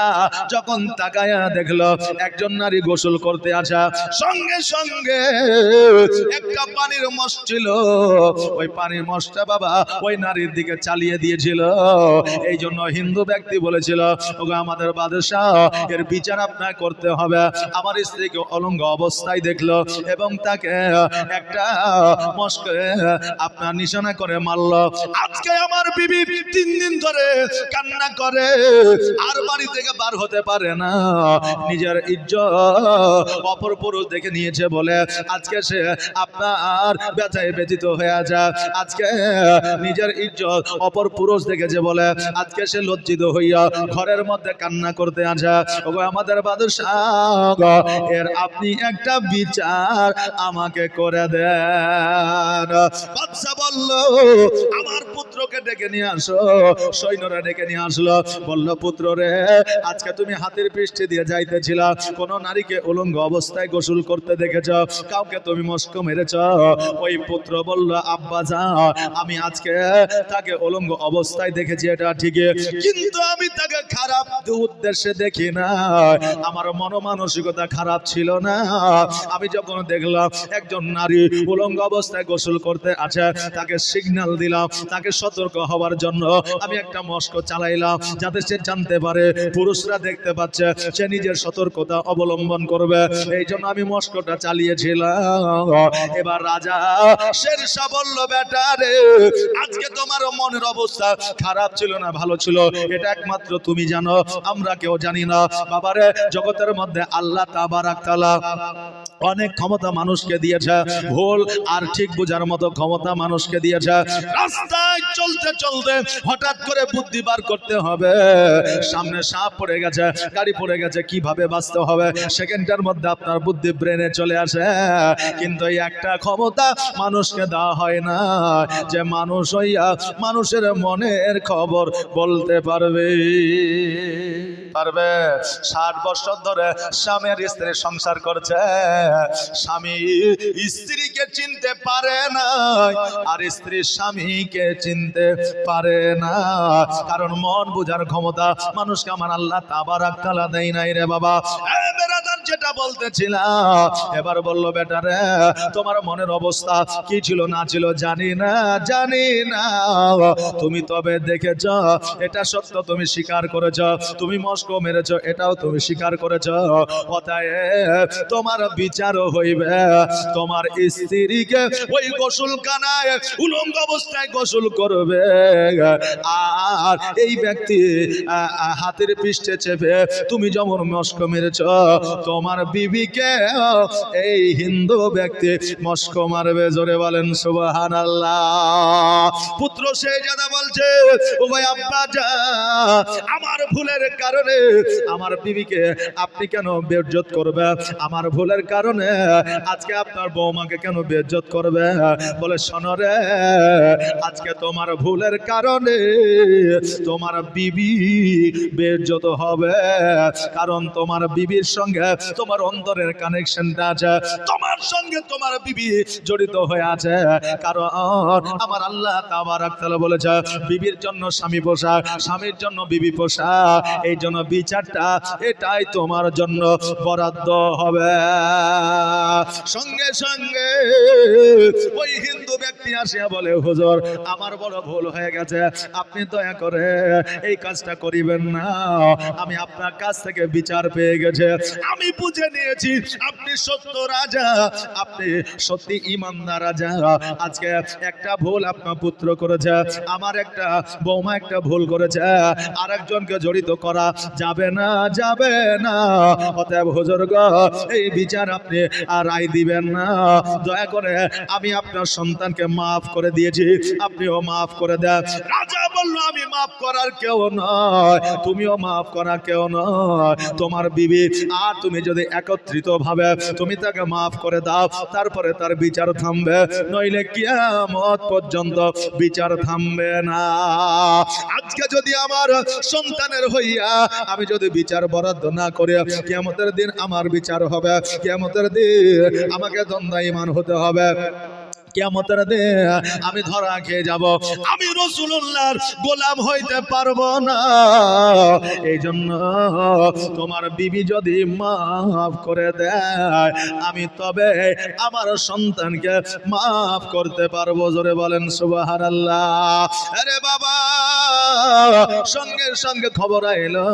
যখন তাকায়া দেখলো একজন নারী গোসল করতে আসা, সঙ্গে সঙ্গে একটা পানির মশ ছিল, ওই পানির মশটা বাবা ওই নারীর দিকে চালিয়ে দিয়েছিল। এই জন্য হিন্দু ব্যক্তি বলেছিল, ওগো আমাদের বাদশাহ, এর বিচার আপনার করতে হবে। আমার স্ত্রীকে অলঙ্গ অবস্থায় দেখলো এবং তাকে একটা মশকে আপনার নিশানা করে মারলো। আজকে আমার বিবি 3 দিন ধরে কান্না করে, আর বাড়ি থেকে বার হতে পারে না। নিজের ইজ্জত অপর পুরুষ দেখে নিয়েছে বলে আজকে সে আপনার ব্যথায় ব্যথিত হয়ে যায়। আজকে নিজের ইজ্জত অপর পুরুষ দেখেছে বলে আজকে সে লজ্জিত হইয়া ঘরের মধ্যে কান্না করতে আসে। ওগো আমাদের বাদশাহ, এর আপনি একটা বিচার আমাকে করে দেন। বাদশাহ বলল, আমার পুত্রকে ডেকে নিয়ে আসো। সৈন্যরা ডেকে নিয়ে আসলো, বলল, পুত্র রে, আজকে তুমি হাতির পৃষ্ঠে দিয়ে যাইতেছিল, কোন নারীকে উলঙ্গ অবস্থায় গোসল করতে দেখেছ? কাউকে তুমি মস্ক মেরেছ? ওই পুত্র বলল, আব্বা যা, আমি আজকে তাকে উলঙ্গ অবস্থায় দেখেছি, এটা ঠিকই, কিন্তু আমি তাকে খারাপ উদ্দেশ্যে দেখি না, আমার মনোমানসিকতা খারাপ ছিল না। আমি যখন দেখলাম একজন নারী উলঙ্গ অবস্থায় গোসল করতে আছে, তাকে সিগন্যাল দিলাম, তাকে সতর্ক হওয়ার জন্য আমি একটা মস্ক চালাইলাম, যাতে সে জানতে পারে পুরুষরা দেখতে পাচ্ছে, সে নিজের সতর্কতা অবলম্বন করবে। এই জন্য আমি মস্কটা চালিয়েছিলাম। এবার রাজা শেরশাহ বলল, বেটা রে, আজকে তোমার মনের অবস্থা খারাপ ছিল না ভালো ছিল, এটা একমাত্র তুমি জানো, আমরা কেউ জানি না। বাবারে, জগতের মধ্যে আল্লাহ তাবারাক তাআলা অনেক ক্ষমতা মানুষকে দিয়েছে, ভুল আর ঠিক বোঝার মতো ক্ষমতা মানুষকে দিয়েছে। রাস্তায় চলতে চলতে হঠাৎ করে বুদ্ধি বার করতে হবে, সামনে সাপ পড়ে গেছে, গাড়ি পড়ে গেছে, কিভাবে বাঁচতে হবে, সেকেন্ডের মধ্যে আপনার বুদ্ধি ব্রেনে চলে আসে। কিন্তু এই একটা ক্ষমতা মানুষকে দেওয়া হয় না, যে মানুষ হইয়া মানুষের মনের খবর বলতে পারবে। 60 বছর ধরে স্বামীর স্ত্রী সংসার করছে, স্বামী স্ত্রীকে চিনতে পারে না, আর স্ত্রী স্বামীকে চিনতে পারে না, কারণ মন বোঝার ক্ষমতা মানুষকে আমার আল্লাহ তাবারাক তাআলা দেয় নাই রে বাবা। যেটা বলতেছিলাম, এবার বলল, বেটা রে, তোমার মনের অবস্থা কি ছিল না ছিল জানি না, তুমি তবে দেখেছ, এটা সত্য, তুমি স্বীকার করেছ, তুমি মস্ক মেরেছ, এটাও তুমি স্বীকার করেছ, অতএব তোমার বিচারও হইবে। তোমার স্ত্রীকে ওই গোসলখানায় উলঙ্গ অবস্থায় গোসল করবে, আর এই ব্যক্তি হাতের পৃষ্ঠে চেপে তুমি যেমন মস্ক মেরেছ, তোমার বিবিকে এই হিন্দু ব্যক্তি মস্ক মারবে। জোরে বলেন সুবহানাল্লাহ। পুত্র শেহজাদা বলছে, ও ভাই আব্বা যা, আমার ভুলের কারণে আমার বিবিকে আপনি কেন বেইজ্জত করবে? আমার ভুলের কারণে আজকে আপনার বৌমাকে কেন বেইজ্জত করবে? বলে, শোনো রে, আজকে তোমার ভুলের কারণে তোমার বিবি বেইজ্জত হবে, কারণ তোমার বিবির সঙ্গে তোমার অন্তরের কানেকশনটা আছে, তোমার সঙ্গে তোমার বিবি জড়িত হয়ে আছে। কারণ আমার আল্লাহ তাবারাক তাআলা বলেছে, বিবির জন্য স্বামী পোষা, স্বামীর জন্য বিবি পোষা, এই জন্য বিচারটা এটাই তোমার জন্য বরাদ্দ হবে। সঙ্গে সঙ্গে ওই হিন্দু ব্যক্তি আসিয়া বলে, হুজুর, আমার বড় ভুল হয়ে গেছে, আপনি দয়া করে এই কাজটা করিবেন না, আমি আপনার কাছ থেকে বিচার পেয়ে গেছে, আমি বুঝে নিয়েছি আপনি সত্য রাজা, আপনি সত্যি ইমানদার রাজা। আজকে একটা ভুল আপনার পুত্র করেছে, আমার একটা বৌমা একটা ভুল করেছে, আরেকজনকে জড়িত করা যাবে না, যাবে না। অতএব হুজুর গো, এই বিচার আপনি রায় দিবেন না, দয়া করে আমি আপনার সন্তান সন্তানকে মাফ করে দিয়েছি, আপনিও মাফ করে দেন। রাজা বলল, আমি মাফ করার কেউ নয়, তুমিও মাফ করা কেউ নয়, তোমার বিবি আর তুমি যদি একত্রিত ভাবে তুমি তাকে মাফ করে দাও, তারপরে তার বিচার থামবে, নইলে কিয়ামত পর্যন্ত বিচার থামবে না। আজকে যদি আমার সন্তানের হইয়া আমি যদি বিচার বরাদ্দ না করে, কিয়ামতের দিন আমার বিচার হবে, কিয়ামতের দিন আমাকে দণ্ডায়মান হতে হবে, কিয়ামতের দিন আমি ধরা খেয়ে যাব, আমি রাসূলুল্লাহর গোলাম হইতে পারবো না। এই জন্য তোমার বিবি যদি মাফ করে দেয়, আমি তবে আমার সন্তানকে মাফ করতে পারবো। জোরে বলেন সুবহানাল্লাহ। আরে বাবা, সঙ্গে সঙ্গে খবর এলো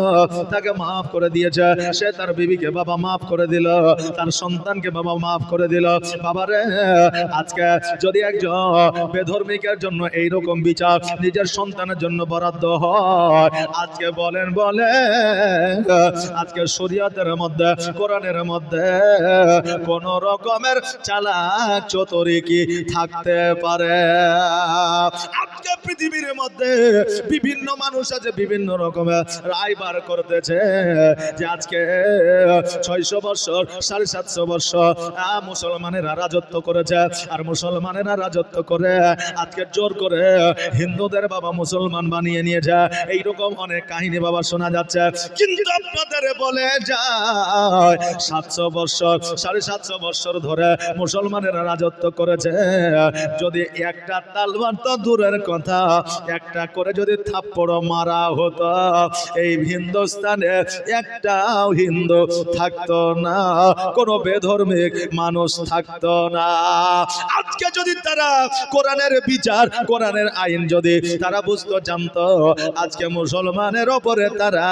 তাকে মাফ করে দিয়েছে, সে তার বিবিকে বাবা মাফ করে দিল, তার সন্তানকে বাবা মাফ করে দিল। বাবারে, আজকে যদি একজন বেধর্মিকের জন্য এইরকম বিচার নিজের সন্তানের জন্য বরাদ্দ হয়, আজকে বলেন আজকে শরীয়তের মধ্যে, কোরআনের মধ্যে কোন রকমের চালাক চতুরি কি থাকতে পারে? আজকে পৃথিবীর মধ্যে বিভিন্ন মানুষ আছে, বিভিন্ন রকমের রায় বার করতেছে যে আজকে 600 বছর 750 বছর মুসলমানেরা রাজত্ব করেছে, আর মুসলমানেরা রাজত্ব করে আজকে জোর করে হিন্দুদের বাবা মুসলমান বানিয়ে নিয়েছে। এইরকম অনেক কাহিনী বাবা শোনা যাচ্ছে, কিন্তু আপনাদের বলে যায় 700 বছর 750 বছর ধরে মুসলমানেরা রাজত্ব করেছে। যদি একটা তালবার তো দূরের কথা, একটা করে যদি থাপ্পড় মারা হতো, এই হিন্দুস্তানে একটাও হিন্দু থাকতো না, কোনো বেধর্মিক মানুষ থাকতো না। আজকে যদি তারা কোরআনের বিচার, কোরআনের আইন যদি তারা বুঝতো, জানতো, আজকে মুসলমানের ওপরে তারা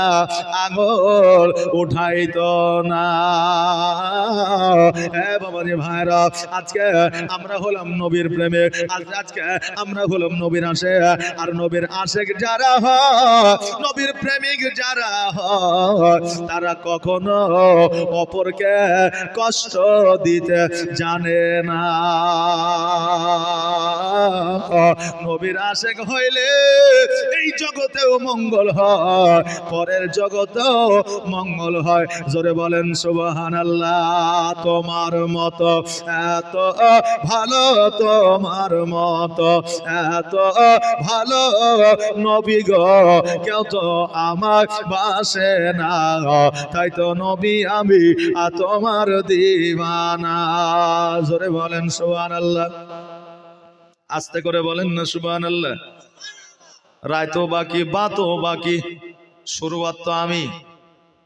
আঙুল উঠাইতো না। বাবাজি ভাইরা, আজকে আমরা হলাম নবীর প্রেমে, আজকে আমরা হলাম নবীর আশিক, আর নবীর আশিক যারা হয়, নবীর প্রেমিক যারা হয়, তারা কখনো অপরকে কষ্ট দিতে জানে না। নবীর আশিক হইলে এই জগতেও মঙ্গল হয়, পরের জগতেও মঙ্গল হয়। জোরে বলেন সুবহানাল্লাহ। তোমার মতো এত ভালো, তোমার মতো এত ভালো নবী গো কেউ তো আমার বাসে না, তাই তো নবী আমি তোমার দিওয়ানা। জোরে বলেন সুবহানাল্লাহ। আস্তে করে বলেন না সুবহানাল্লাহ। রায়তো বাকি, বাতও বাকি, শুরুয়াত তো আমি,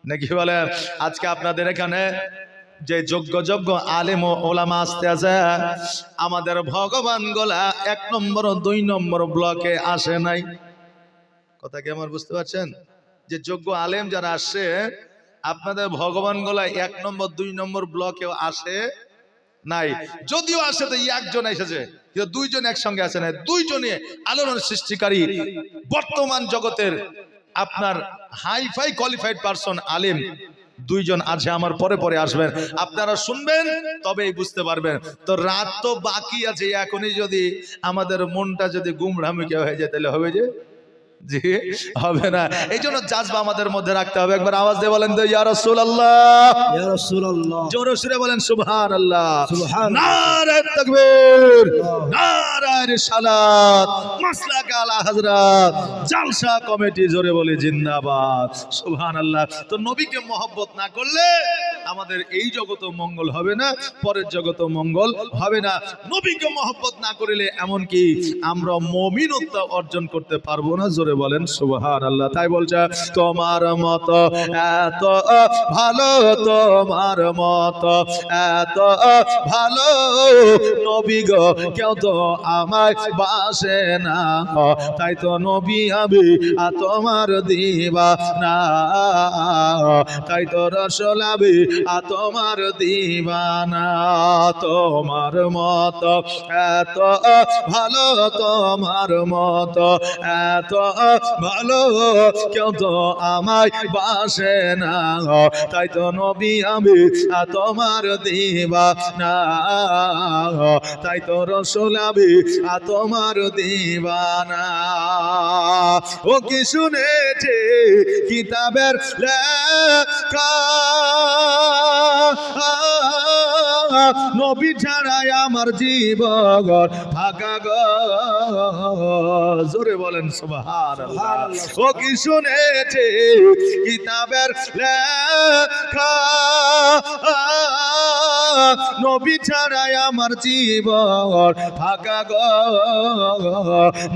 নাকি বলে? আজকে আপনাদের এখানে যে যোগ্য যোগ্য আলেম ও ওলামা আসতে আছে, আমাদের ভগবান গোলা 1 নম্বর 2 নম্বর ব্লকে আসে নাই। কথা কি আমার বুঝতে পারছেন? যে যোগ্য আলেম যারা আসছে, আপনাদের ভগবান গোলা 1 নম্বর 2 নম্বর ব্লকেও আসে নাই। যদিও আসে তো একজন এসেছে, কিন্তু 2 জন একসঙ্গে আসে নাই। 2 জনে আলোড়ন সৃষ্টিকারী বর্তমান জগতের আপনার হাইফাই কোয়ালিফাইড পারসন আলেম 2 জন আছে, আমার পরে পরে আসবেন, আপনারা শুনবেন তবেই বুঝতে পারবেন। তো রাত তো বাকি আছে, এখনই যদি আমাদের মনটা যদি গুমরামিকে হয়ে যায় তাহলে হবে যে জি হবে না। এই জন্য জাজবা আমাদের মধ্যে রাখতে হবে। একবার আওয়াজ দিয়ে বলেন তো ইয়া রাসূলুল্লাহ, ইয়া রাসূলুল্লাহ। জোরে সুরে বলেন সুবহানাল্লাহ, সুবহানাল্লাহ। নারে তাকবীর, নারে রিসালাত, মাসলাক আলা হযরত, জালসা কমিটি জোরে বলে জিন্দাবাদ, সুবহানাল্লাহ। তো নবীকে মহব্বত না করলে আমাদের এই জগতেও মঙ্গল হবে না, পরের জগতেও মঙ্গল হবে না। নবীকে মহব্বত না করলে এমনকি আমরা মুমিনত্ব অর্জন করতে পারবো না। জোরে বলেন সুবহানাল্লাহ। তাই বলছে তোমার মতো এত ভালো, তোমার মতো এত ভালো নবী গো কেউ তো আমায় বাসে না, তাই তো নবী আমি তোমার দিওয়ানা, তাই তো রাসূল আমি তোমার দিওয়ানা। তোমার মতো এত ভালো, তোমার মতো এত ভালো কেউ তো আমায় বাসে না, তাই তো নবী আমি তোমার দিওয়ানা, তাই তো রাসূল আমি তোমার দিওয়ানা। ও কি শুনেছে কিতাবের লেখা, নবী ছাড়াই আমার জীবন ফাঁকা গো, জোরে বলেন সুবহানাল্লাহ। ও কি শুনেছে কিতাবের লেখা, নবী ছাড়াই আমার জীবন ফাঁকা গো,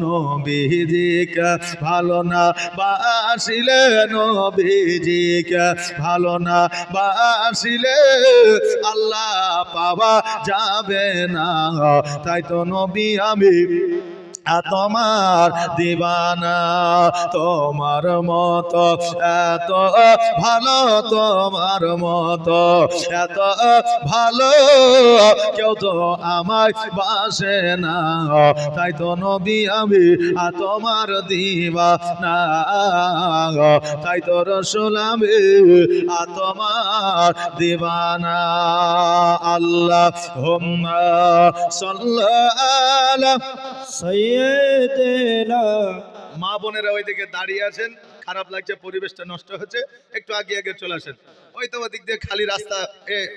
নবীজিকে ভালো না বাসিলে, নবীজিকে ভালো না বাসিলে আল্লাহ পাওয়া যাবে না, তাই তো নবী আমি তোমার দিওয়ানা। তোমার মতো এত ভালো, তোমার মতো এত ভালো কেউ তো আমায় বাসে না, তাই তো নবী আমি তোমার দিওয়ানা, তাই তো রাসূল আমি তোমার দিওয়ানা। আল্লাহুম্মা সাল্লি আলা সাইয়্যিদিনা। মা বোনেরা ওইদিকে দাঁড়িয়ে আছেন, খারাপ লাগছে, পরিবেশটা নষ্ট হচ্ছে, একটু আগে আগে চলে আসেন। ওই তো ওদিক দিয়ে খালি রাস্তা,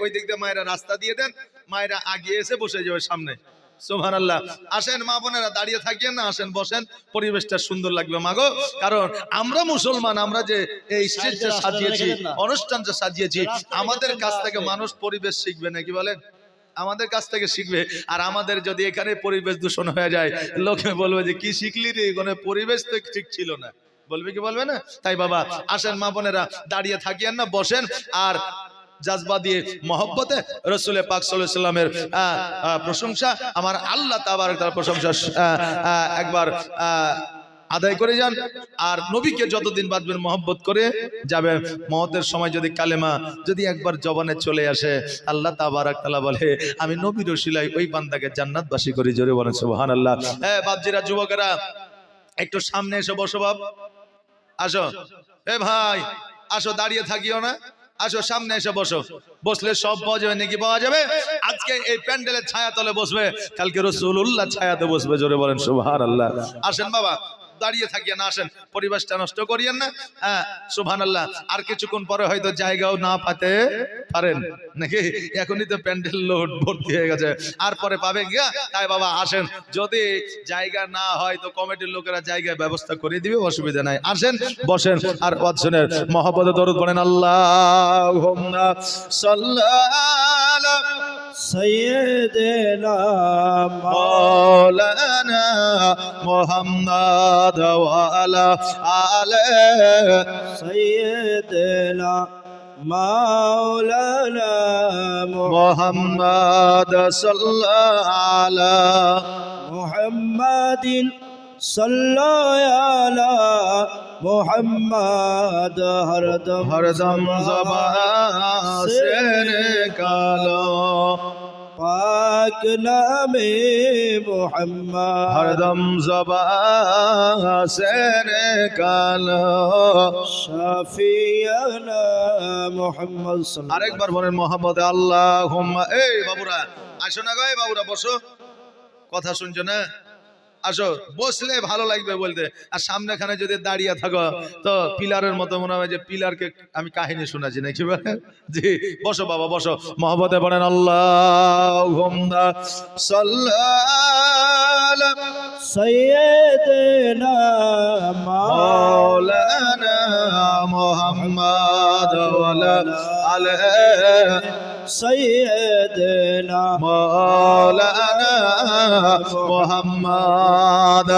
ওই দিক দিয়ে মায়েরা রাস্তা দিয়ে দেন, মায়েরা আগিয়ে এসে বসে যাবে সামনে। সুবহানাল্লাহ। আসেন মা বোনেরা, দাঁড়িয়ে থাকিয়েন না, আসেন বসেন, পরিবেশটা সুন্দর লাগবে মাগো। কারণ আমরা মুসলমান, আমরা যে এই স্টেজটা সাজিয়েছি, অনুষ্ঠানটা সাজিয়েছি, আমাদের কাছ থেকে মানুষ পরিবেশ শিখবে নাকি বলেন? আমাদের কাছ থেকে শিখবে। আর আমাদের যদি এখানে পরিবেশ দূষণ হয়ে যায়, লোকে বলবে যে কি শিখলি রে, এখানে পরিবেশ তো ঠিক ছিল না, বলবে কি বলবে না? তাই বাবা আসেন মা বোনেরা, দাঁড়িয়ে থাকিয়েন না, বসেন। আর জাজবা দিয়ে মহব্বতে রাসূল পাক সাল্লাল্লাহু আলাইহি ওয়াসাল্লামের প্রশংসা, আমার আল্লাহ তাবারক তাআলার প্রশংসা একবার আদায় করে যান। আর নবীকে যতদিন বাঁচবেন মহব্বত করে যাবেন। মওতের সময় যদি কালেমা যদি একবার জবানে চলে আসে, আল্লাহ তাবারক তাআলা বলে আমি নবীর ওসিলায় ওই বান্দাকে জান্নাতবাসী করি। জোরে বলেন সুবহানাল্লাহ। বাপজিরা, যুবকেরা একটু সামনে এসে বসো। বাপ আসো, ভাই আসো, দাঁড়িয়ে থাকিও না, আসো সামনে এসে বসো। বসলে সব পাওয়া যাবে নাকি? পাওয়া যাবে। আজকে এই প্যান্ডেলের ছায়া তলে বসবে, কালকে রাসূলুল্লাহ ছায়াতে বসবে। জোরে বলেন সুবহানাল্লাহ। আসেন বাবা, দাঁড়িয়ে থাকিয়ে না, আসেন, পরিবেশটা নষ্ট করিয়েন না। সুবহানাল্লাহ। আর কিছুক্ষণ পরে হয়তো জায়গাও না পাতে পারেন নাকি, এখনই তো প্যান্ডেল লোড ভর্তি হয়ে গেছে, আর পরে পাবে গিয়া। তাই বাবা আসেন, যদি জায়গা না হয় তো কমিটির লোকেরা জায়গায় ব্যবস্থা করে দিবে, অসুবিধা নাই। আসেন বসেন, আর ওয়াজনের মহব্বতে দরুদ পড়েন। আল্লাহুম্মা সাল্লি আলা সাইয়্যিদিনা মাওলানা মুহাম্মদ ওয়া আলা আলি সাইয়্যিদিনা মাওলানা মুহাম্মদ সাল্লাল্লাহু আলা মুহাম্মাদিন সাল্লাল্লাহু আলা মুহাম্মদ হরদম জবান से निकालो पाक नामे मुहम्मद हरदम ज़बान से निकालो शाफियाना मुहम्मद। আরেকবার বলেন মোহাম্মদ। আল্লাহুম্মা। এই বাবুরা আসো না গো, এই বাবুরা বসো, কথা শুনছো না? আসো, বসলে ভালো লাগবে বলতে। আর সামনেখানে যদি দাঁড়িয়ে থাকো তো পিলারের মতো মনে হয় যে পিলারকে আমি কাহিনী শোনাচ্ছি নাকি। জি বসো বাবা, বসো, মহব্বতে বলেন আল্লাহুম্মা সাল্লি আলা সাইয়্যিদিনা মাওলানা মুহাম্মদ ওয়া আলা আলি সাইয়্যিদিনা মাওলানা মুহাম্মদ।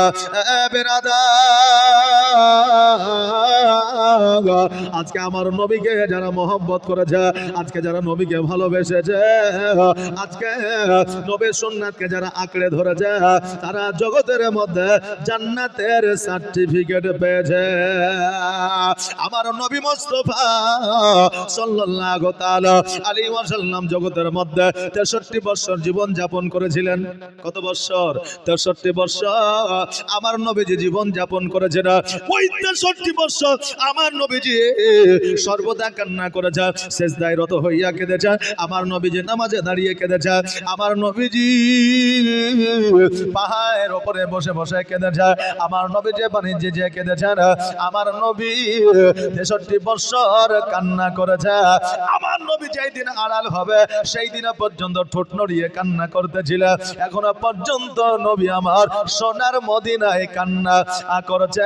আজকে আমার নবীকে যারা মহব্বত করেছে, আজকে যারা নবীকে ভালোবেসেছে, আজকে নবীর সুন্নাতকে যারা আঁকড়ে ধরেছে, তারা জগতের মধ্যে জান্নাতের সার্টিফিকেট পেয়েছে। আমার নবী মুস্তাফা সাল্লাল্লাহু তাআলা আলাইহি ওয়াসাল্লাম সাল্লাম জগতের মধ্যে 63 বছর জীবন যাপন করেছিলেন। কত বছর? 63 বছর আমার নবীজি জীবন যাপন করেছেন। ওই 63 বছর আমার নবীজি সর্বদা কান্না করেছে, সেজদায় রত হইয়া কেঁদেছে, আমার নবীজি নামাজে দাঁড়িয়ে কেঁদেছে, আমার নবীজি পাহাড়ের উপরে বসে বসে কেঁদেছে, আমার নবীজি বাণিজ্যে যে কেঁদেছেন, আমার নবী 63 বছর কান্না করেছে। আমার নবী যেই দিন আড়াল হবে সেই দিন পর্যন্ত ঠোঁট নড়িয়ে কান্না করতেছিল। এখনো পর্যন্ত নবী আমার সোনার মদিনায় কান্না করেছে,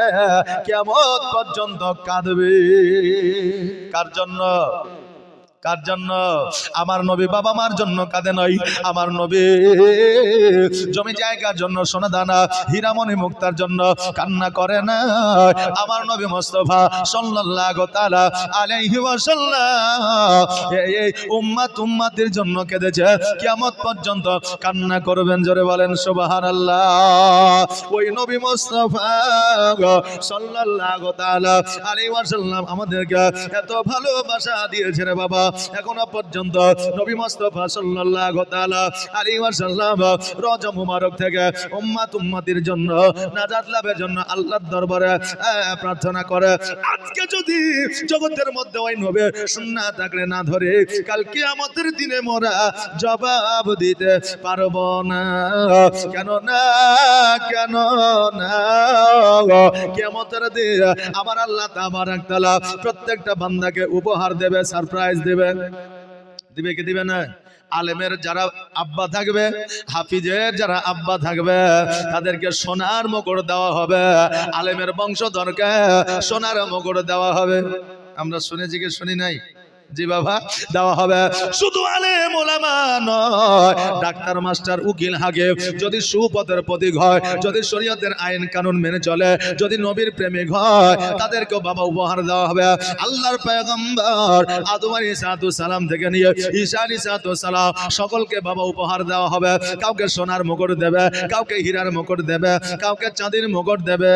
কিয়ামত পর্যন্ত কাঁদবে। কার জন্য? কার জন্য? আমার নবী বাবা মার জন্য কাঁদে নয়, আমার নবী জমি জায়গার জন্য, সোনা দানা হীরামণি মুক্তার জন্য কান্না করে না। আমার নবী মুস্তাফা সাল্লাল্লাহু তাআলা আলাইহি ওয়াসাল্লাম এই উম্মতের জন্য কেঁদেছে, কিয়ামত পর্যন্ত কান্না করবেন। জোরে বলেন সুবহানাল্লাহ। ওই নবী মুস্তাফা সাল্লাল্লাহু তাআলা আলাইহি ওয়াসাল্লাম আমাদেরকে এত ভালোবাসা দিয়েছে রে বাবা। এখনো পর্যন্ত নবী মুস্তাফা সাল্লাল্লাহু তাআলা আলাইহি ওয়াসাল্লাম রজব মুবারক থেকে উম্মতের জন্য নাজাত লাভের জন্য আল্লাহর দরবারে প্রার্থনা করে। আজকে যদি জগতের মধ্যে ওই নবীর সুন্নাত থাকলে না ধরে, কাল কিয়ামতের দিনে মোরা জবাব দিতে পারবো না। কেন না? কেন না? কিয়ামতের দিনে আমার আল্লাহ তাবারক তাআলা প্রত্যেকটা বান্দাকে উপহার দেবে, সারপ্রাইজ দেবে। দিবে কি দিবে না? আলেমের যারা আব্বা থাকবে, হাফিজের যারা আব্বা থাকবে, তাদেরকে সোনার মুকুট দেওয়া হবে। আলেমের বংশধরকে সোনার মুকুট দেওয়া হবে। আমরা শুনেছি কি শুনি নাই? জি বাবা, দেওয়া হবে। শুধু আলেম ওলামা নয়, ডাক্তার মাস্টার উকিল হাকিম যদি সুপথের প্রতীক হয়, যদি শরীয়তের আইন কানুন মেনে চলে, যদি নবীর প্রেমিক হয়, তাদেরকেও বাবা উপহার দেওয়া হবে। আল্লাহর পয়গম্বর আদম আলাইহিস সালাম থেকে নিয়ে ঈসা আলাইহিস সালাম সকলকে বাবা উপহার দেওয়া হবে। কাউকে সোনার মুকুট দেবে, কাউকে হীরার মুকুট দেবে, কাউকে চাঁদির মুকুট দেবে।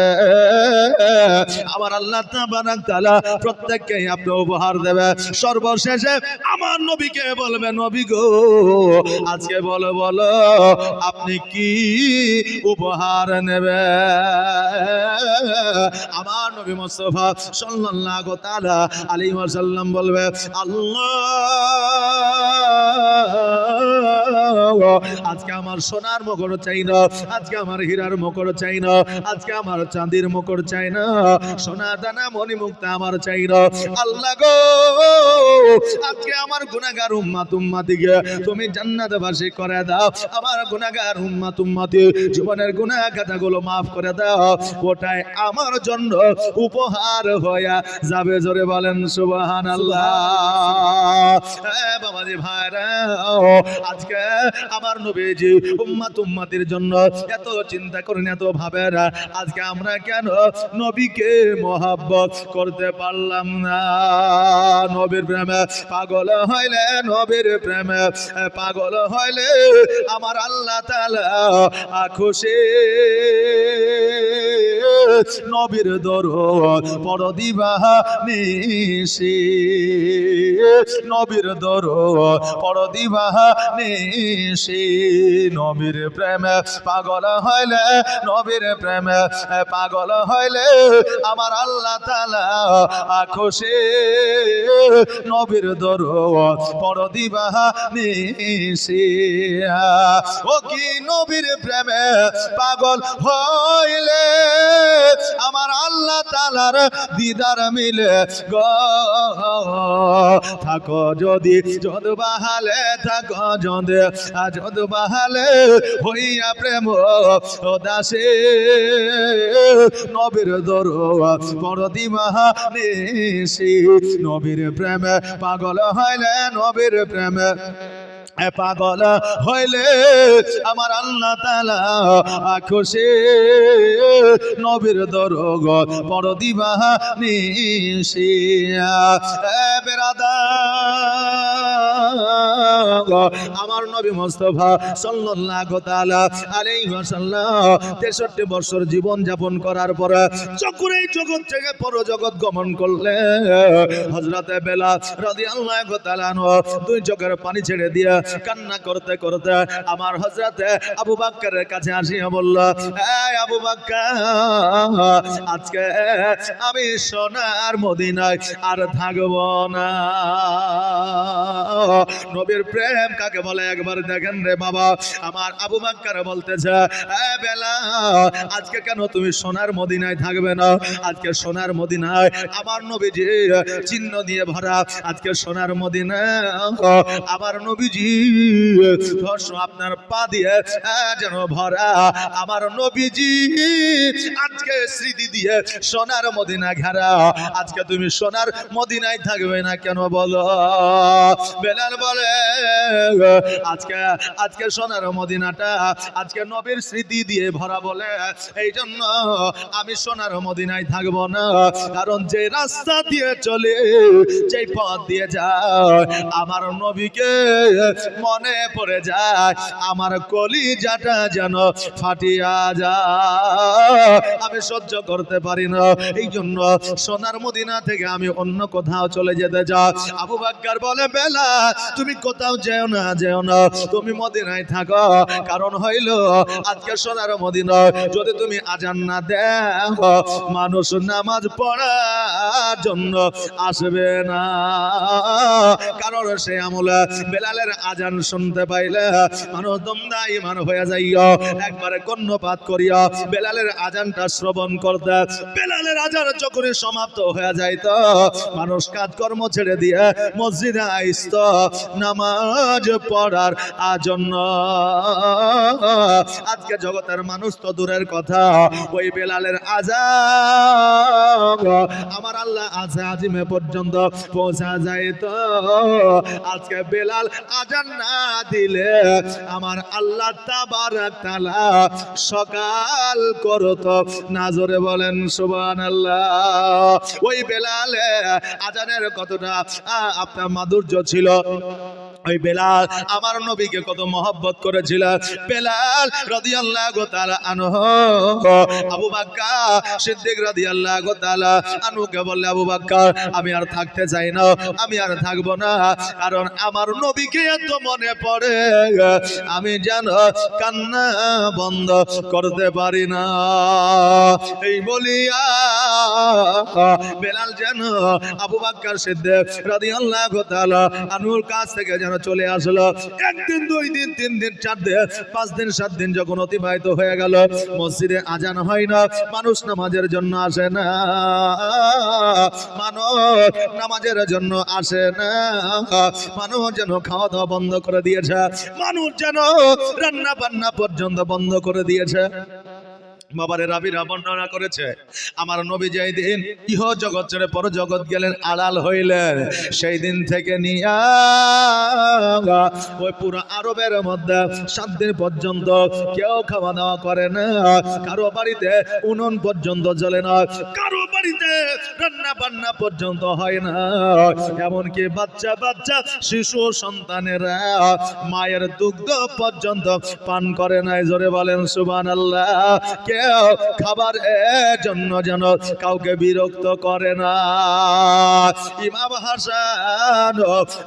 আমার আল্লাহ তাবারক তাআলা প্রত্যেককে আপনি উপহার দেবে। সর্বশেষে আমার নবীকে বলবে, নবী গো আজকে বলো বলো আপনি কি উপহার নেবে? আমার নবী মুস্তাফা সাল্লাল্লাহু তাআলা আলাইহি ওয়াসাল্লাম বলবে, আল্লাহ আজকে আমার সোনার মুকুট চাই না, আজকে আমার হীরার মুকুট চাই না, আজকে আমার চাঁদির মুকুট চাই না, সোনা দানা মণি মুক্তা আমার চাই না। আল্লাহ গো আজকে আমার গুনাহগার উম্মতকে তুমি জান্নাতবাসী করে দাও। আমার গুনাহগার উম্মতকে জীবনের গুনাহ খাতাগুলো maaf করে দাও, ওটাই আমার জন্য উপহার হয়ে যাবে। জোরে বলেন সুবহানাল্লাহ। বাবাজি ভাইরা, আজকে আমার নবীজি উম্মতের জন্য এত চিন্তা করেন, এত ভাবেন, আজকে আমরা কেন নবীকে মহব্বত করতে পারলাম না? নবীর প্রেমে পাগল হইলে, নবীর প্রেমে পাগল হইলে আমার আল্লাহ তাআলা খুশি। নবীর দরদ পড় দিবা নিশি, নবীর দরদ পড় দিবা নিশি। নবীর প্রেমে পাগল হইলে, নবীর প্রেমে পাগল হইলে আমার আল্লাহ তাআলা খুশি। নবীর দরদ পড় দিবা নিশি। ও কি নবীর প্রেমে পাগল হইলে আমার আল্লাহ তাআলার দিদার মিলে গো। থাকো যদি যদ বাহালে, থাকো যদি যদ বাহালে হইয়া প্রেম দাসে। নবীর দরদ পড় দিবা নিশি। নবীর প্রেমে পাগল হইলে, নবীর প্রেমে পাগল হইলে আমার আল্লাহ তাআলা খুশি নবীর দরগ পড় দিবা নিশিয়া বেরাদার আমার নবী মুস্তাফা সাল্লাল্লাহু তাআলা আলাইহি ওয়াসাল্লাম 63 বছর জীবন যাপন করার পর যখন এই জগৎ থেকে পরজগৎ গমন করলেন হযরতে বেলাল রাদিয়াল্লাহু তাআলা আনহু দুই চোখের পানি ছেড়ে দিয়ে কান্না করতে করতে আমার হযরতে আবু বকরের কাছে আসিয়া বলল, এই আবু বকর, আজকে আমি সোনার মদিনায় আর থাকব না। নবীর প্রেম কাকে বলে একবার দেখেন রে বাবা। আমার আবু বকর বলতেছে, এই বেলাল, আজকে কেন তুমি সোনার মদিনায় থাকবে না? আজকে সোনার মদিনায় আমার নবীজি চিহ্ন দিয়ে ভরা, আজকে সোনার মদিনায় আমার নবীজি আপনার পা দিয়ে যেন ভরা, আমার নবীজি আজকে স্মৃতি দিয়ে সোনার মদিনা ঘেরা। আজকে তুমি সোনার মদিনায় থাকবে না কেন বলো? বেলাল বলে, আজকে সোনার মদিনাটা আজকে নবীর স্মৃতি দিয়ে ভরা বলে এই জন্য আমি সোনার মদিনায় থাকবো না। কারণ যে রাস্তা দিয়ে চলে, যে পথ দিয়ে যায়, আমার নবীকে মনে পড়ে যায়, আমার কলিজাটা যেন ফাটিয়া যায়, আমি সহ্য করতে পারি না। এই জন্য সোনার মদিনা থেকে আমি অন্য কোথাও চলে যেতে চাই। আবু বকর বলে, বেলাল, তুমি কোথাও যেও না, তুমি মদিনায় থাকো। কারণ হইল আজকে সোনার মদিনা যদি তুমি আজান না দেও, মানুষ নামাজ পড়ার জন্য আসবে না। কারণ সে আমলে বেলালের আজান শুনতে পাইলে মানুষ দমদাইমান হয়ে যাইও, একবারে কর্ণপাত করিয়া বেলালের আজানটা শ্রবণ করতে। বেলালের আজান যখন সমাপ্ত হয়ে যাইত, মানুষ কাজকর্ম ছেড়ে দিয়ে মসজিদে আইসত নামাজ পড়ার জন্য। আজকে জগতের মানুষ তো দূরের কথা, ওই বেলালের আজান আমার আল্লাহ আজিমে পর্যন্ত পৌঁছা যাইত। আজকে বেলাল আজান না দিলে আমার আল্লাহ তাবারক তাআলা সকাল করত না। জোরে বলেন সুবহানাল্লাহ। ওই বেলালে আজানের কতটা আপনার মাধুর্য ছিল। ওই বেলাল আমার নবীকে কত মহব্বত করেছিল। বেলাল রাদিয়াল্লাহু তাআলা আনহু আবু বকর সিদ্দিক রাদিয়াল্লাহু তাআলা আনহুকে বললে, আবু বকর, আমি আর থাকতে চাই না, আমি আর থাকবো না। কারণ আমার নবীকে এত মনে পড়ে, আমি যেন কান্না বন্ধ করতে পারি না। এই বলিয়া বেলাল যেন আবু বকর সিদ্দিক রাদিয়াল্লাহু তাআলা আনহুর কাছ থেকে যেন চলে আসলো। একদিন, 2 দিন, 3 দিন, 4 দিন, 5 দিন, 7 দিন যখন অতিবাহিত হয়ে গেল, মসজিদে আজান হয় না, মানুষ নামাজের জন্য আসে না, মানুষ নামাজের জন্য আসে না, মানুষ যেন খাওয়া দাওয়া বন্ধ করে দিয়েছে, মানুষ যেন রান্না বান্না পর্যন্ত বন্ধ করে দিয়েছে। বাবারে রাবিরা বর্ণনা করেছে, আমার নবী যেই দিন ইহ জগৎ ছেড়ে পর জগৎ গেলেন, আড়াল হইলেন, সেই দিন থেকে নিয়া ওই পুরো আরবের মধ্যে 7 দিন পর্যন্ত কেউ খাওয়া দাওয়া করে না, কারো বাড়িতে উনুন পর্যন্ত জ্বলে না, কারো বাড়িতে রান্না বান্না পর্যন্ত হয় না, এমনকি বাচ্চা বাচ্চা শিশু সন্তানেরা মায়ের দুগ্ধ পর্যন্ত পান করে নাই। জোরে বলেন সুবহানাল্লাহ। কেউ খাবারের জন্য যেন কাউকে বিরক্ত করে না। ইমাম হাসান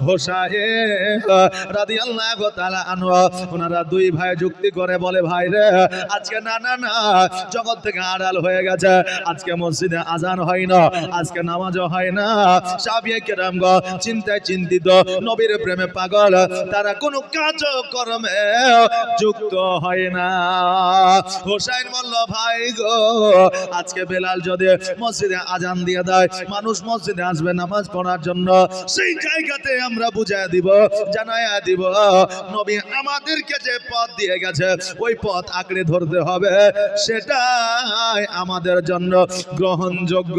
হোসাইন রাদিয়াল্লাহু তাআলা আনহু ওনারা 2 ভাই যুক্তি করে বলে, ভাই রে, আজকে না না না জগৎ থেকে আড়াল হয়ে গেছে, আজকে মসজিদে আজান হয় না, আজকে নামাজও হয় না। সাহাবায়ে কেরামগণ চিন্তায় চিন্তিত, নবীর প্রেমে পাগল, তারা কোনো কাজকর্মে যুক্ত হয় না। হোসাইন বলল, ভাই গো, আজকে বেলাল যদি মসজিদে আজান দিয়ে দেয়, মানুষ মসজিদে আসবে নামাজ পড়ার জন্য, সেই জায়গাতে আমরা বুঝায় দিব, জানায়া দিব, নবী আমাদেরকে যে পথ দিয়ে গেছে ওই পথ আঁকড়ে ধরতে হবে, সেটাই আমাদের জন্য গ্রহণযোগ্য।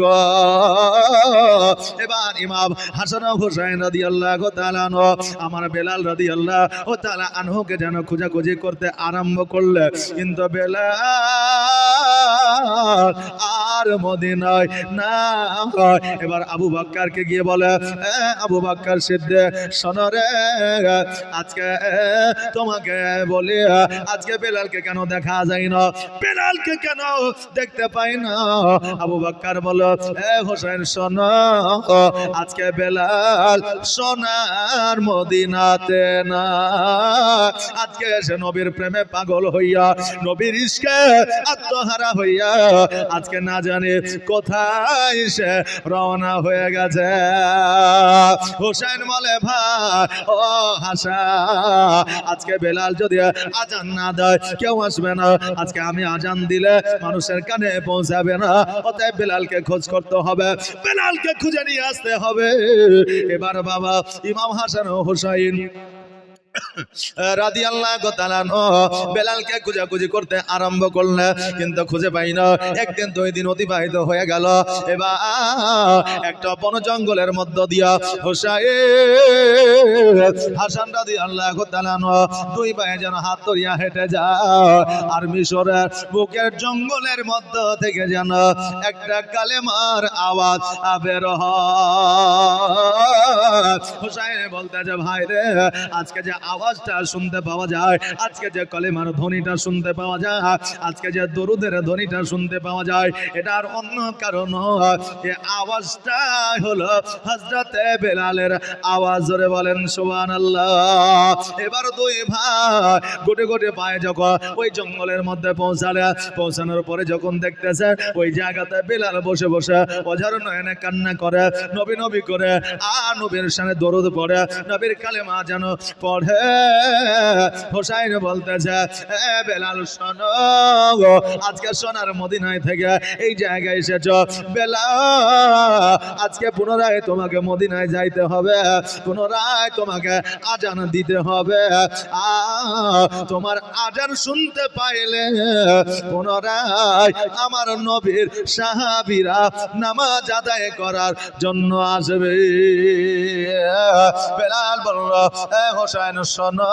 এবার ইমাম হাসান হুসাইন রাদিয়াল্লাহু তাআলা আনহু আমার বেলাল রাদিয়াল্লাহু তাআলা আনহুকে যেন খোঁজাখুঁজি করতে আরম্ভ করলে, কিন্তু বেলাল আর মদিনায় না। এবার আবু বকরকে গিয়ে বলে, আবু বকর সিদ্দিক শোনো রে, আজকে তোমাকে বলি, আজকে বেলালকে কেন দেখা যায় না, বেলালকে কেন দেখতে পাই না? আবু বকর বলো, হোসেন শোনো, আজকে বেলাল সোনার মদিনাতে না, আজকে সে নবীর প্রেমে পাগল হইয়া, নবীর ইশকে আত্মহারা হইয়া আজকে না জানি কোথায় সে রওনা হয়ে গেছে। হোসেন বলে, ভাই ও হাসা, আজকে বেলাল যদি আজান না দেয় কেউ আসবে না, আজকে আমি আজান দিলে মানুষের কানে পৌঁছাবে না, অতএব বেলালকে খোঁজ করতে হবে, বেলালকে খুঁজে নিয়ে আসতে হবে। এবার বাবা ইমাম হাসান ও হুসাইন রাদিয়াল্লাহু তাআলা বেলালকে খোঁজাখুঁজি করতে আরম্ভ করলে, কিন্তু খুঁজে পাই না। একদিন দুই দিন অতিবাহিত হয়ে গেল। এবার একটা বন জঙ্গলের মধ্য দিয়া হুসাইন হাসান রাদিয়াল্লাহু তাআলা দুই ভাই যেন হাত ধরিয়া হেঁটে যায়, আর মিশরের বুকের জঙ্গলের মধ্য থেকে যেন একটা কালেমার আওয়াজ বের হয়। হুসাইন বলতেছে, ভাই রে, আজকে যে আওয়াজটা শুনতে পাওয়া যায়, আজকে যে কলেমার ধ্বনিটা শুনতে পাওয়া যায়, আজকে যে দরুদের ধ্বনিটা শুনতে পাওয়া যায়, এটার অন্য কারণ এই আওয়াজটা হলো হযরতে বেলালের আওয়াজ। জোরে বলেন সুবহানাল্লাহ। এবার দুই ভাই গোটে গোটে পায়ে যখন ওই জঙ্গলের মধ্যে পৌঁছানোর পরে যখন দেখতেছে ওই জায়গাতে বেলাল বসে বসে অঝার নয়নে কান্না করে, নবী নবী করে, আর নবীর সামনে দরুদ পড়ে, নবীর কালেমা যেন পড়ে। হোসাইন বলতেছে, বেলাল শোনো, আজকে সোনার মদিনায় থেকে এই জায়গায় এসেছ, বেলাল আজকে পুনরায় তোমাকে মদিনায় যাইতে হবে, পুনরায় তোমাকে আজান দিতে হবে, তোমার আজান শুনতে পাইলে পুনরায় আমার নবীর সাহাবীরা নামাজ আদায় করার জন্য আসবে। বেলাল বলল, হোসেন শোনো,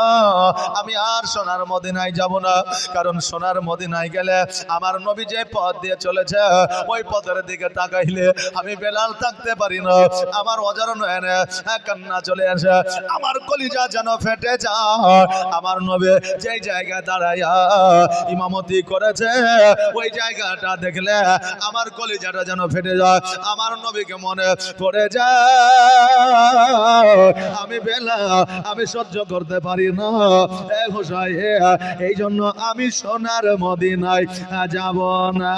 আমি আর সোনার মদিনায় যাব না, কারণ সোনার মদিনায় গেলে আমার নবী যে পথ দিয়ে চলেছে ওই পথের দিকে তাকাইলে আমি বেলাল থাকতে পারি না, আমার অজার নয়নে কান্না চলে আসে, আমার কলিজা যেন ফেটে যায়। আমার নবী যেই জায়গায় দাঁড়াইয়া ইমামতি করেছে ওই জায়গাটা দেখলে আমার কলিজাটা যেন ফেটে যায়, আমার নবীকে মনে পড়ে যায়, আমি বেলাল আমি সহ্য করতে পারি না। এই জন্য আমি সোনার মদিনায় যাব না।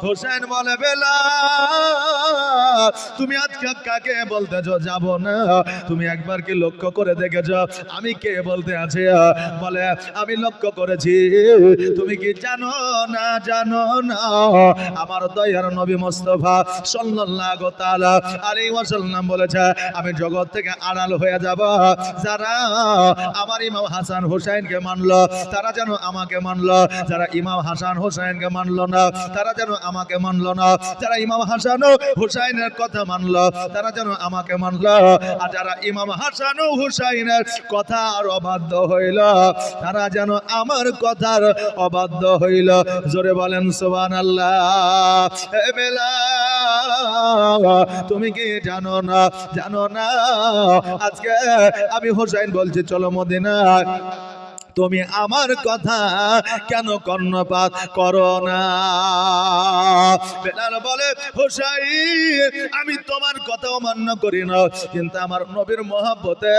হোসেন বলে, বেলাল তুমি আজকে কাকে বলতেছ যাব না? তুমি একবার কি লক্ষ্য করে দেখেছ আমি কে বলতে আছে? বলে, আমি লক্ষ্য করেছি। তুমি কি জানো না আমার দয়ার নবী মুস্তাফা সাল্লাল্লাহু তাআলা আলাইহি ওয়াসাল্লাম বলেছে, আমি জগৎ থেকে আড়াল হয়ে যাব, যারা আমার ইমাম হাসান হুসাইনকে মানলো তারা যেন আমাকে মানলো, যারা ইমাম হাসান হুসাইনকে মানলো না তারা যেন আমাকে মানলো না, যারা ইমাম হাসান হুসাইনের কথা মানলো তারা যেন আমাকে মানলো, আর যারা ইমাম হাসান হুসাইনের কথার অবাধ্য হইল তারা যেন আমার কথার অবাধ্য হইল। জোরে বলেন সুবহানাল্লাহ। এ বেলাল তুমি কি জানো না আজকে আমি হোসেন বলছি চলো মদিনা, তুমি আমার কথা কেন কর্ণপাত করো না? বেলাল বলে, হোসাইন আমি তোমার কথা অমান্য করি না, কিন্তু আমার নবীর মহব্বতে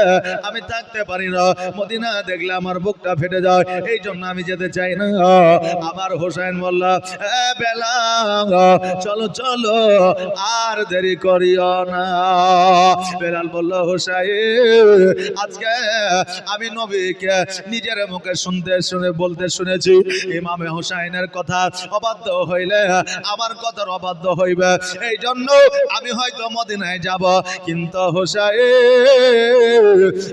আমি থাকতে পারি না, মদিনা দেখলে আমার বুকটা ফেটে যায়, এই জন্য আমি যেতে চাই না। আমার হোসেন বলল, বেলাল চলো আর দেরি করিও না। বেলাল বলল, হোসাইন আজকে আমি নবীকে নিজের মুখে বলতে শুনেছি, ইমামে হুসাইনের কথা অবাধ্য হইলে আমার কথার অবাধ্য হইবে, এই জন্য আমি হয়তো মদিনায় যাব, কিন্তু হুসাইন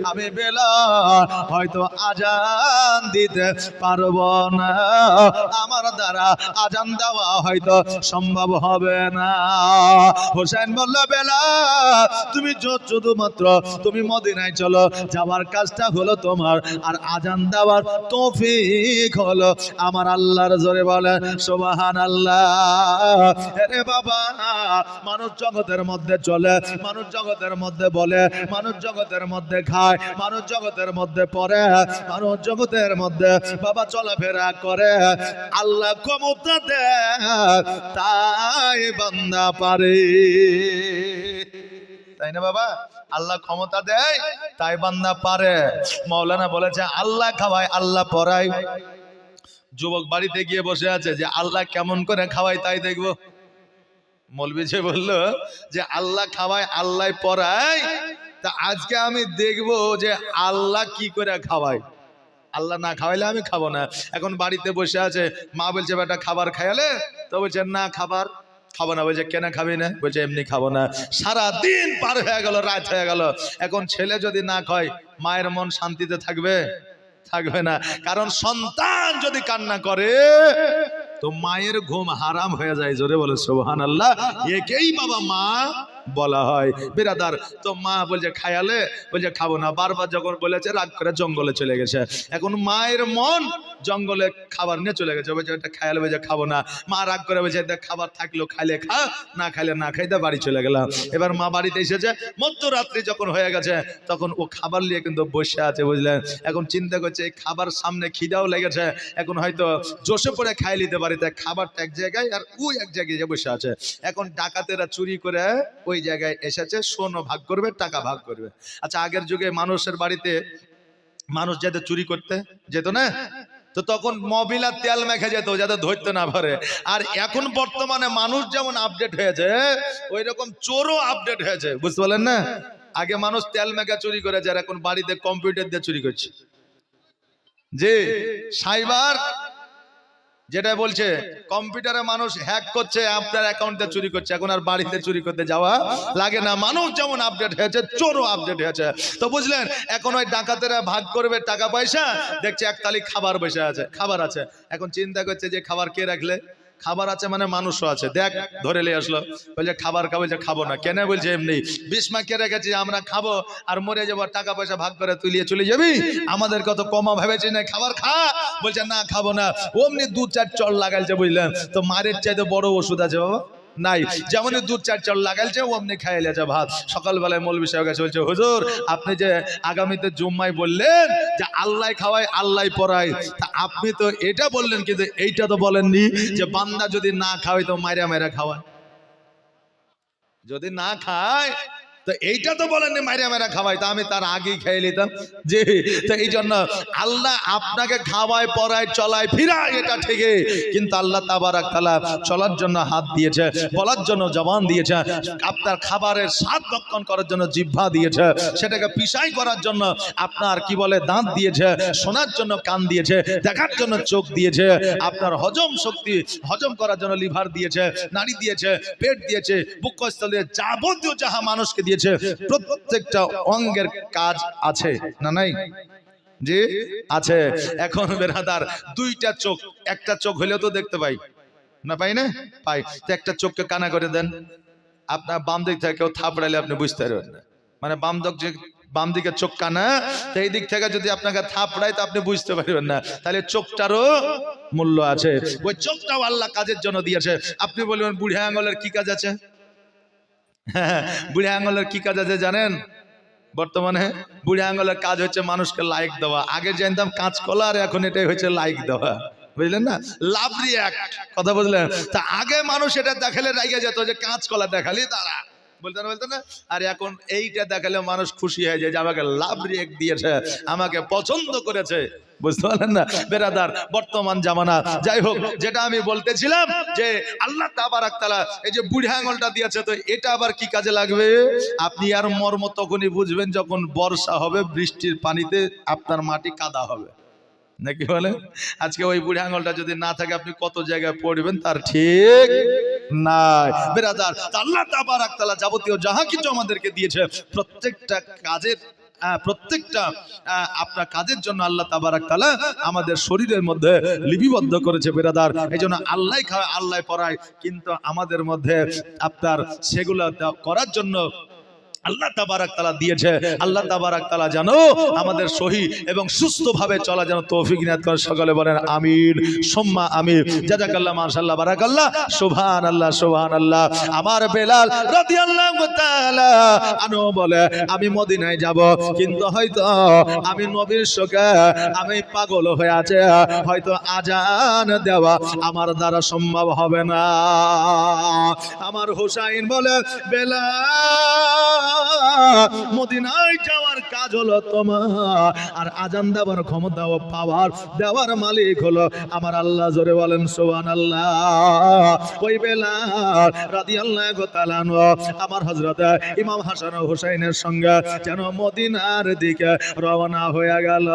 আমি বেলাল হয়তো আজান দিতে পারবো না, আমার দ্বারা আজান দেওয়া হয়তো সম্ভব হবে না। হোসেন বলল, বেলাল তুমি শুধুমাত্র তুমি মদিনায় চলো, যাওয়ার কাজটা হলো তোমার, আর আজান দেওয়ার তৌফিক হলো আমার আল্লাহর। জোরে বলে সুবহানাল্লাহ। আরে বাবা, মানুষ জগতের মধ্যে চলে, মানুষ জগতের মধ্যে বলে, মানুষ জগতের মধ্যে খায়, মানুষ জগতের মধ্যে পড়ে, মানুষ জগতের মধ্যে বাবা চলাফেরা করে। আল্লাহ ক্ষমতা দেয় তাই বান্দা পারে, তাই না বাবা? আল্লাহ ক্ষমতা দেয় তাই বান্দা পারে। মাওলানা বলেছে আল্লাহ খাওয়ায় আল্লাহ পড়ায়। যুবক বাড়িতে গিয়ে বসে আছে যে আল্লাহ কেমন করে খাওয়ায় তাই দেখবো। মৌলবি যে বললো যে আল্লাহ খাওয়ায় আল্লাহ পড়ায়, তা আজকে আমি দেখবো যে আল্লাহ কি করে খাওয়ায়। আল্লাহ না খাওয়াইলে আমি খাবো না। এখন বাড়িতে বসে আছে, মা বলছে বেটা খাবার খাইলে, তো বলছে না খাবার খাবো না। বলছে কেন খাবি না? বলছে এমনি খাবো না। সারা দিন পার হয়ে গেল, রাত হয়ে গেল। এখন ছেলে যদি না খায়, মায়ের মন শান্তিতে থাকবে? থাকবে না। কারণ সন্তান যদি কান্না করে তো মায়ের ঘুম হারাম হয়ে যায়। জোরে বলে সুবহানাল্লাহ। একেই বাবা মা বলা হয়। বিরাদার, তো মা বলছে খায়ালে, বলছে খাবো না। বারবার যখন বলেছে রাগ করে জঙ্গলে চলে গেছে। এখন মায়ের মন জঙ্গলে খাবার নিয়ে চলে গেছে, বলছে এটা খায়ালে, বলছে খাবো না। মা রাগ করে বলছে খাবার থাকলেও খাইলে খা, না খাইলে না খাইতে বাড়ি চলে গেলাম। এবার মা বাড়িতে এসেছে, মধ্যরাত্রি যখন হয়ে গেছে তখন ও খাবার নিয়ে কিন্তু বসে আছে, বুঝলেন? এখন চিন্তা করছে এই খাবার সামনে খিদাও লেগেছে, এখন হয়তো জোশে পড়ে খাই নিতে পারি, তাই খাবারটা এক জায়গায় আর ওই এক জায়গায় বসে আছে। এখন ডাকাতেরা চুরি করে ওই জায়গায় এসেছে, সোনা ভাগ করবে, টাকা ভাগ করবে। আচ্ছা, আগের যুগে মানুষের বাড়িতে মানুষ যেত চুরি করতে, যেত না? তো তখন মবিলা তেল মেখে যেত যাতে ধরতে না পারে। আর এখন বর্তমানে মানুষ যেমন আপডেট হয়েছে, ওই রকম চোরও আপডেট হয়েছে, বুঝতে পারলেন না? আগে মানুষ তেল মেখে চুরি করেছে, আর এখন বাড়িতে কম্পিউটার দিয়ে চুরি করছে। যে সাইবার যেটা বলছে, কম্পিউটারে মানুষ হ্যাক করছে, আপনার অ্যাকাউন্টে চুরি করছে। এখন আর বাড়িতে চুরি করতে যাওয়া লাগে না। মানুষ যেমন আপডেট হয়েছে, চোরও আপডেট হয়েছে। তো বুঝলেন, এখন ওই ডাকাতেরা ভাগ করবে টাকা পয়সা, দেখছে এক তালি খাবার বসে আছে, খাবার আছে। এখন চিন্তা করছে যে খাবার কে রাখলে? খাবার আছে মানে মানুষও আছে, দেখ ধরে নিয়ে আসলো। বলছে খাবার খাবো, যে খাবো না। কেন? বলছে এমনি বিষ মাখিয়ে রেখেছি, আমরা খাবো আর মরে যাবো, টাকা পয়সা ভাগ করে তুলিয়ে চলে যাবি, আমাদের কত কমা ভেবেছি না, খাবার খা। বলছে না খাবো না। অমনি 2-4 চল লাগাইছে, বুঝলেন? তো মারের চাইতে বড় ওষুধ আছে বাবা? নাই। যেমনই 2-4 চল লাগাইছে অমনি খাই লেছে ভাত। সকালবেলায় মৌলবি সাহেব কাছে বলছে, হুজুর আপনি যে আগামীতে জুম্মায় বললেন যে আল্লাহ খাওয়ায় আল্লাহ পড়ায়, তা আপনি তো এটা বললেন, কিন্তু এইটা তো বলেননি যে বান্দা যদি না খাওয়ায় তো মাইরা মাইরা খাওয়ায়। যদি না খায় তো এইটা তো বলেননি মাইরা মাইরা খাওয়াই, তা আমি তার আগেই খেয়ে নিতাম। যে তো এই জন্য আল্লাহ আপনাকে খাওয়ায়, পড়ায়, চলায়, ফিরায়, এটা ঠিকই, কিন্তু আল্লাহ তাবারাক তাআলা চলার জন্য হাত দিয়েছে, বলার জন্য জবান দিয়েছে, আপনার খাবারের স্বাদ ভক্ষণ করার জন্য জিহ্বা দিয়েছে, সেটাকে পিসাই করার জন্য আপনার কি বলে দাঁত দিয়েছে, শোনার জন্য কান দিয়েছে, দেখার জন্য চোখ দিয়েছে, আপনার হজম শক্তি হজম করার জন্য লিভার দিয়েছে, নাড়ি দিয়েছে, পেট দিয়েছে, বুকস্থলে যাবতীয় যাহা মানুষকে দিয়েছে, প্রত্যেকটা অঙ্গের কাজ আছে না নাই? জি আছে। এখন বেরাদার, দুইটা চোখ, একটা চোখ হলেও তো দেখতে পাই না, পাই না? পাই। তো একটা চোখকে কানা করে দেন, আপনার বাম দিক থেকে কেউ থাপড়াইলে আপনি বুঝতে পারবেন না। মানে বাম দিকে চোখ কানা, তো এই দিক থেকে যদি আপনাকে থাপড়ায় তো আপনি বুঝতে পারবেন না। তাহলে চোখটারও মূল্য আছে। ওই চোখটাও আল্লাহ কাজের জন্য দিয়েছে। আপনি বলবেন বুড়ি আঙ্গুলের কি কাজ আছে? বুড়ি আঙ্গুলের কি কাজ আছে জানেন? বর্তমানে বুড়ি আঙ্গুলের কাজ হচ্ছে মানুষকে লাইক দেওয়া। আগে জানতাম কাঁচকলা, আর এখন এটাই হচ্ছে লাইক দেওয়া, বুঝলেন না? লাভ রিঅ্যাক্ট, কথা বুঝলেন? তা আগে মানুষ এটা দেখালে রাইগে যেত, যে কাঁচকলা দেখালি তারা বলতেন না। আর এখন এইটা দেখালে মানুষ খুশি হয়ে যায় যে আমাকে লাভ রিঅ্যাক্ট দিয়েছে, আমাকে পছন্দ করেছে, বুঝতে পারলেন না বেরাদার? বর্তমান জামানা। যাই হোক, যেটা আমি বলতেছিলাম যে আল্লাহ তাবারাক তাআলা এই যে বুড়ি আঙ্গুলটা দিয়েছে, তো এটা আবার কি কাজে লাগবে? আপনি আর মর্ম তখনই বুঝবেন যখন বর্ষা হবে, বৃষ্টির পানিতে আপনার মাটি কাদা হবে, নাকি বলে? আজকে ওই বুড়ি আঙ্গুলটা যদি না থাকে, আপনি কত জায়গায় পড়বেন তার ঠিক নাই বেরাদার। আল্লাহ তাবারাক তাআলা যাবতীয় যাহা কিছু আমাদেরকে দিয়েছে, প্রত্যেকটা কাজের প্রত্যেকটা আপনার কাজের জন্য আল্লাহ তাবারাক তাআলা আমাদের শরীরের মধ্যে লিপিবদ্ধ করেছে বিরাদার। এই জন্য আল্লাহ খাওয়ায় আল্লাহ পড়ায়, কিন্তু আমাদের মধ্যে আপনার সেগুলো করার জন্য আল্লাহ তাবারাক তাআলা দিয়েছে। আল্লাহ তাবারাক তাআলা জানো আমাদের সহি এবং সুস্থভাবে চলা যেন তৌফিক ইনায়াত করে। সকলে বলেন আমিন সুম্মা আমিন। জাযাকাল্লাহ মাশাআল্লাহ বারাকাল্লাহ সুবহানাল্লাহ সুবহানাল্লাহ। আমার বেলাল রাদিয়াল্লাহু তাআলা আনহু বলে আমি মদিনায় যাব, কিন্তু হয়তো আমি নবীর শোকে আমি পাগল হয়ে আছে, হয়তো আজান দেওয়া আমার দ্বারা সম্ভব হবে না। আমার হুসাইন বলে বেলাল মদিনায় যাওয়ার কাজ হলো তোমার, আর আজান দেওয়ার ক্ষমতা ও পাওয়ার দেওয়ার মালিক হলো আমার আল্লাহ। জোরে বলেন সুবহানাল্লাহ। ওই বেলাল রাদিয়াল্লাহু তাআলা আনহু আমার হযরত ইমাম হাসান ও হুসাইনের সঙ্গে যেন মদিনার দিকে রওনা হয়ে গেল।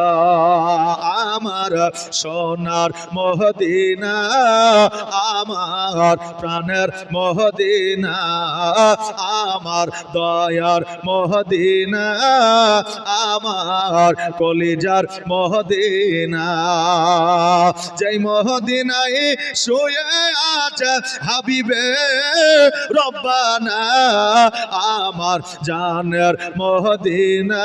আমার সোনার মদিনা, আমার প্রাণের মদিনা, আমার দয়ার মদিনা, আমার কলিজার মদিনা, যেই মদিনায় শুয়ে আছে হাবিবে রব্বানা, আমার জানের মদিনা,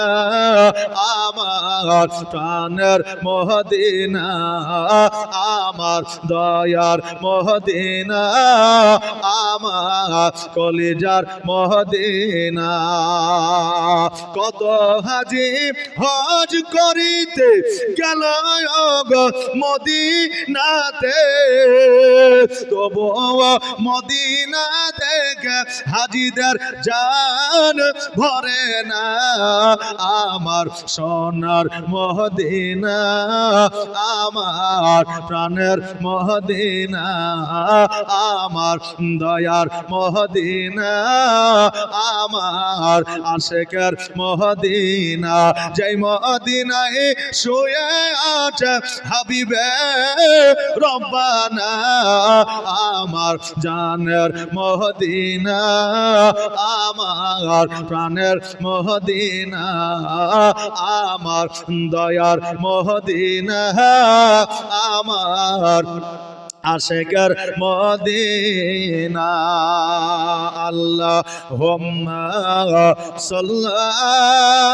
আমার প্রাণের মদিনা, আমার দয়ার মদিনা, আমার কলিজার মদিনা। কত হাজি হজ করিতে গেল মদিনাতে, তবু মদিনা থেকে হাজিদের জান ভরে না। আমার সোনার মদিনা, আমার প্রাণের মদিনা, আমার দয়ার মদিনা, আমার আশেকের মদিনা, যেই মদিনায় শুয়ে আছে হাবিবে রব্বানা, আমার জানের মদিনা, আমার প্রাণের মদিনা, আমার দয়ার মদিনা, আমার আশেকের মদিনা। আল্লাহুম্মা সাল্লাল্লাহু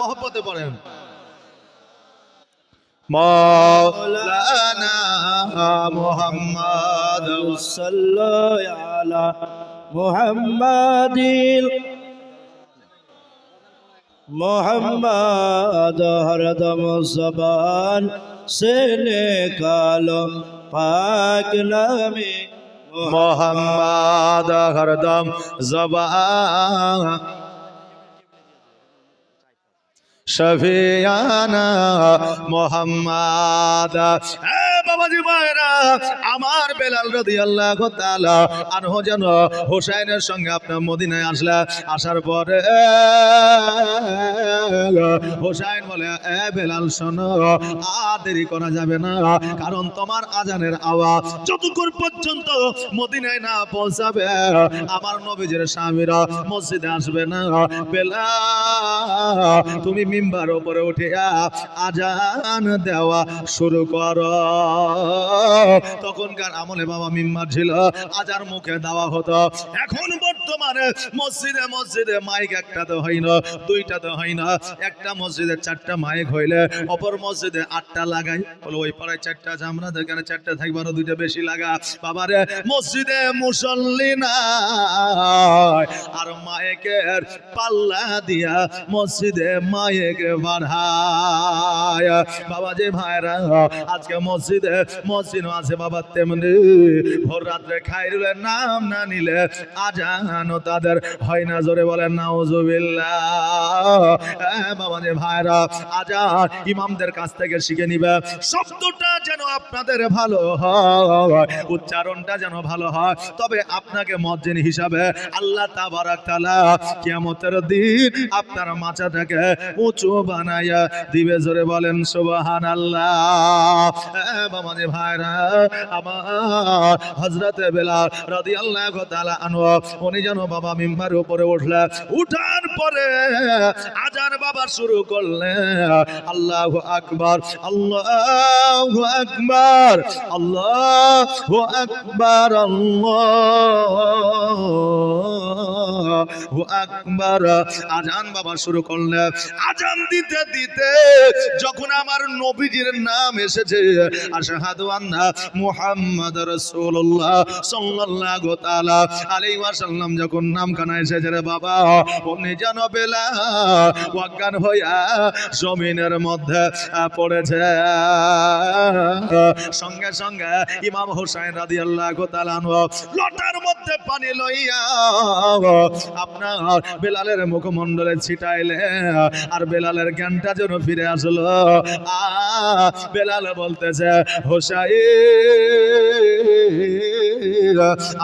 মহব্বতে পড়েন মাওলানা মুহাম্মদ সাল্লাল্লাহু আলা মুহাম্মাদিল मोहम्मद हरदम ज़बान से निकालो पाक नामे मोहम्मद हरदम ज़बान शफियाना मोहम्मद। বাবাজি ভাইরা, আমার বেলাল রাদিয়াল্লাহু তাআলা আনহু যেন হুসাইনের সঙ্গে আপনার মদিনায় আসলা। আসার পরে হুসাইন বলে এ বেলাল শোনো, আর দেরি করা যাবে না, কারণ তোমার আজানের আওয়াজ যতক্ষণ পর্যন্ত মদিনায় না পৌঁছাবে আমার নবীজির স্বামীরা মসজিদে আসবে না। বেলাল তুমি মিম্বার উপরে উঠে আজান দেওয়া শুরু করো। তখনকার আমলে বাবা মিম্বার ছিল, আজার মুখে দেওয়া হতো। এখন বর্তমানে মসজিদে মসজিদে মাইক একটা তো হয় না, দুইটা তো হয় না, একটা মসজিদে 4টা মাইক হইলে অপর মসজিদে 8টা লাগাই। বলো ওই পাড়ায় 4টা আছে, আমাদের এখানে 4টা থাকবে, আরো 2টা বেশি লাগা। বাবারে মসজিদে মুসল্লি নাই, আর মাইকের পাল্লা দিয়া মসজিদে মাইক বাড়ায়। বাবা যে ভাইরা, আজকে মসজিদে মসজিদ আছে বাবা, তেমনি ভোর রাত্রে খায়রুলের নাম না নিলে আজানও তাদের হয় না। জোরে বলেন নাউজুবিল্লাহ। বাবা যে ভাইরা, আজান ইমামদের কাছ থেকে শিখে নিবে, শব্দটা যেন আপনাদের ভালো হয়, উচ্চারণটা যেন ভালো হয়, তবে আপনাকে মুয়াজ্জিন হিসাবে আল্লাহ তাবারাক তাআলা কিয়ামতের দিন আপনার মাথাটাকে উঁচু বানায়া দিবে। জোরে বলেন সুবহানাল্লাহ। বাবা বাবাজি ভাইরা আমার হযরতে বেলাল রাদিয়াল্লাহু তাআলা আনহু উনি যেন বাবা মিম্বারের উপরে উঠলেন, উঠার পরে আজান বাবা শুরু করলেন, আল্লাহু আকবার আল্লাহু আকবার আল্লাহু আকবার আল্লাহু আকবার। আজান বাবা শুরু করলেন। আজান দিতে দিতে যখন আমার নবীজির নাম এসেছে, আশহাদু আন্না মুহাম্মাদ রাসূলুল্লাহ সাল্লাল্লাহু তাআলা আলাইহি ওয়াসাল্লাম যখন নাম কানা এসেছে রে বাবা, উনি যেন বেলাল অজ্ঞান হইয়া জমিনের মধ্যে পড়েছে। সঙ্গে সঙ্গে ইমাম হুসাইন রাদিয়াল্লাহু তাআলা আনহু লটার মধ্যে পানি লইয়া আপনার বেলালের মুখমণ্ডলে ছিটাইলে, আর বেলালের জ্ঞানটা যেন ফিরে আসলো। বেলাল বলতেছে, হুসাইন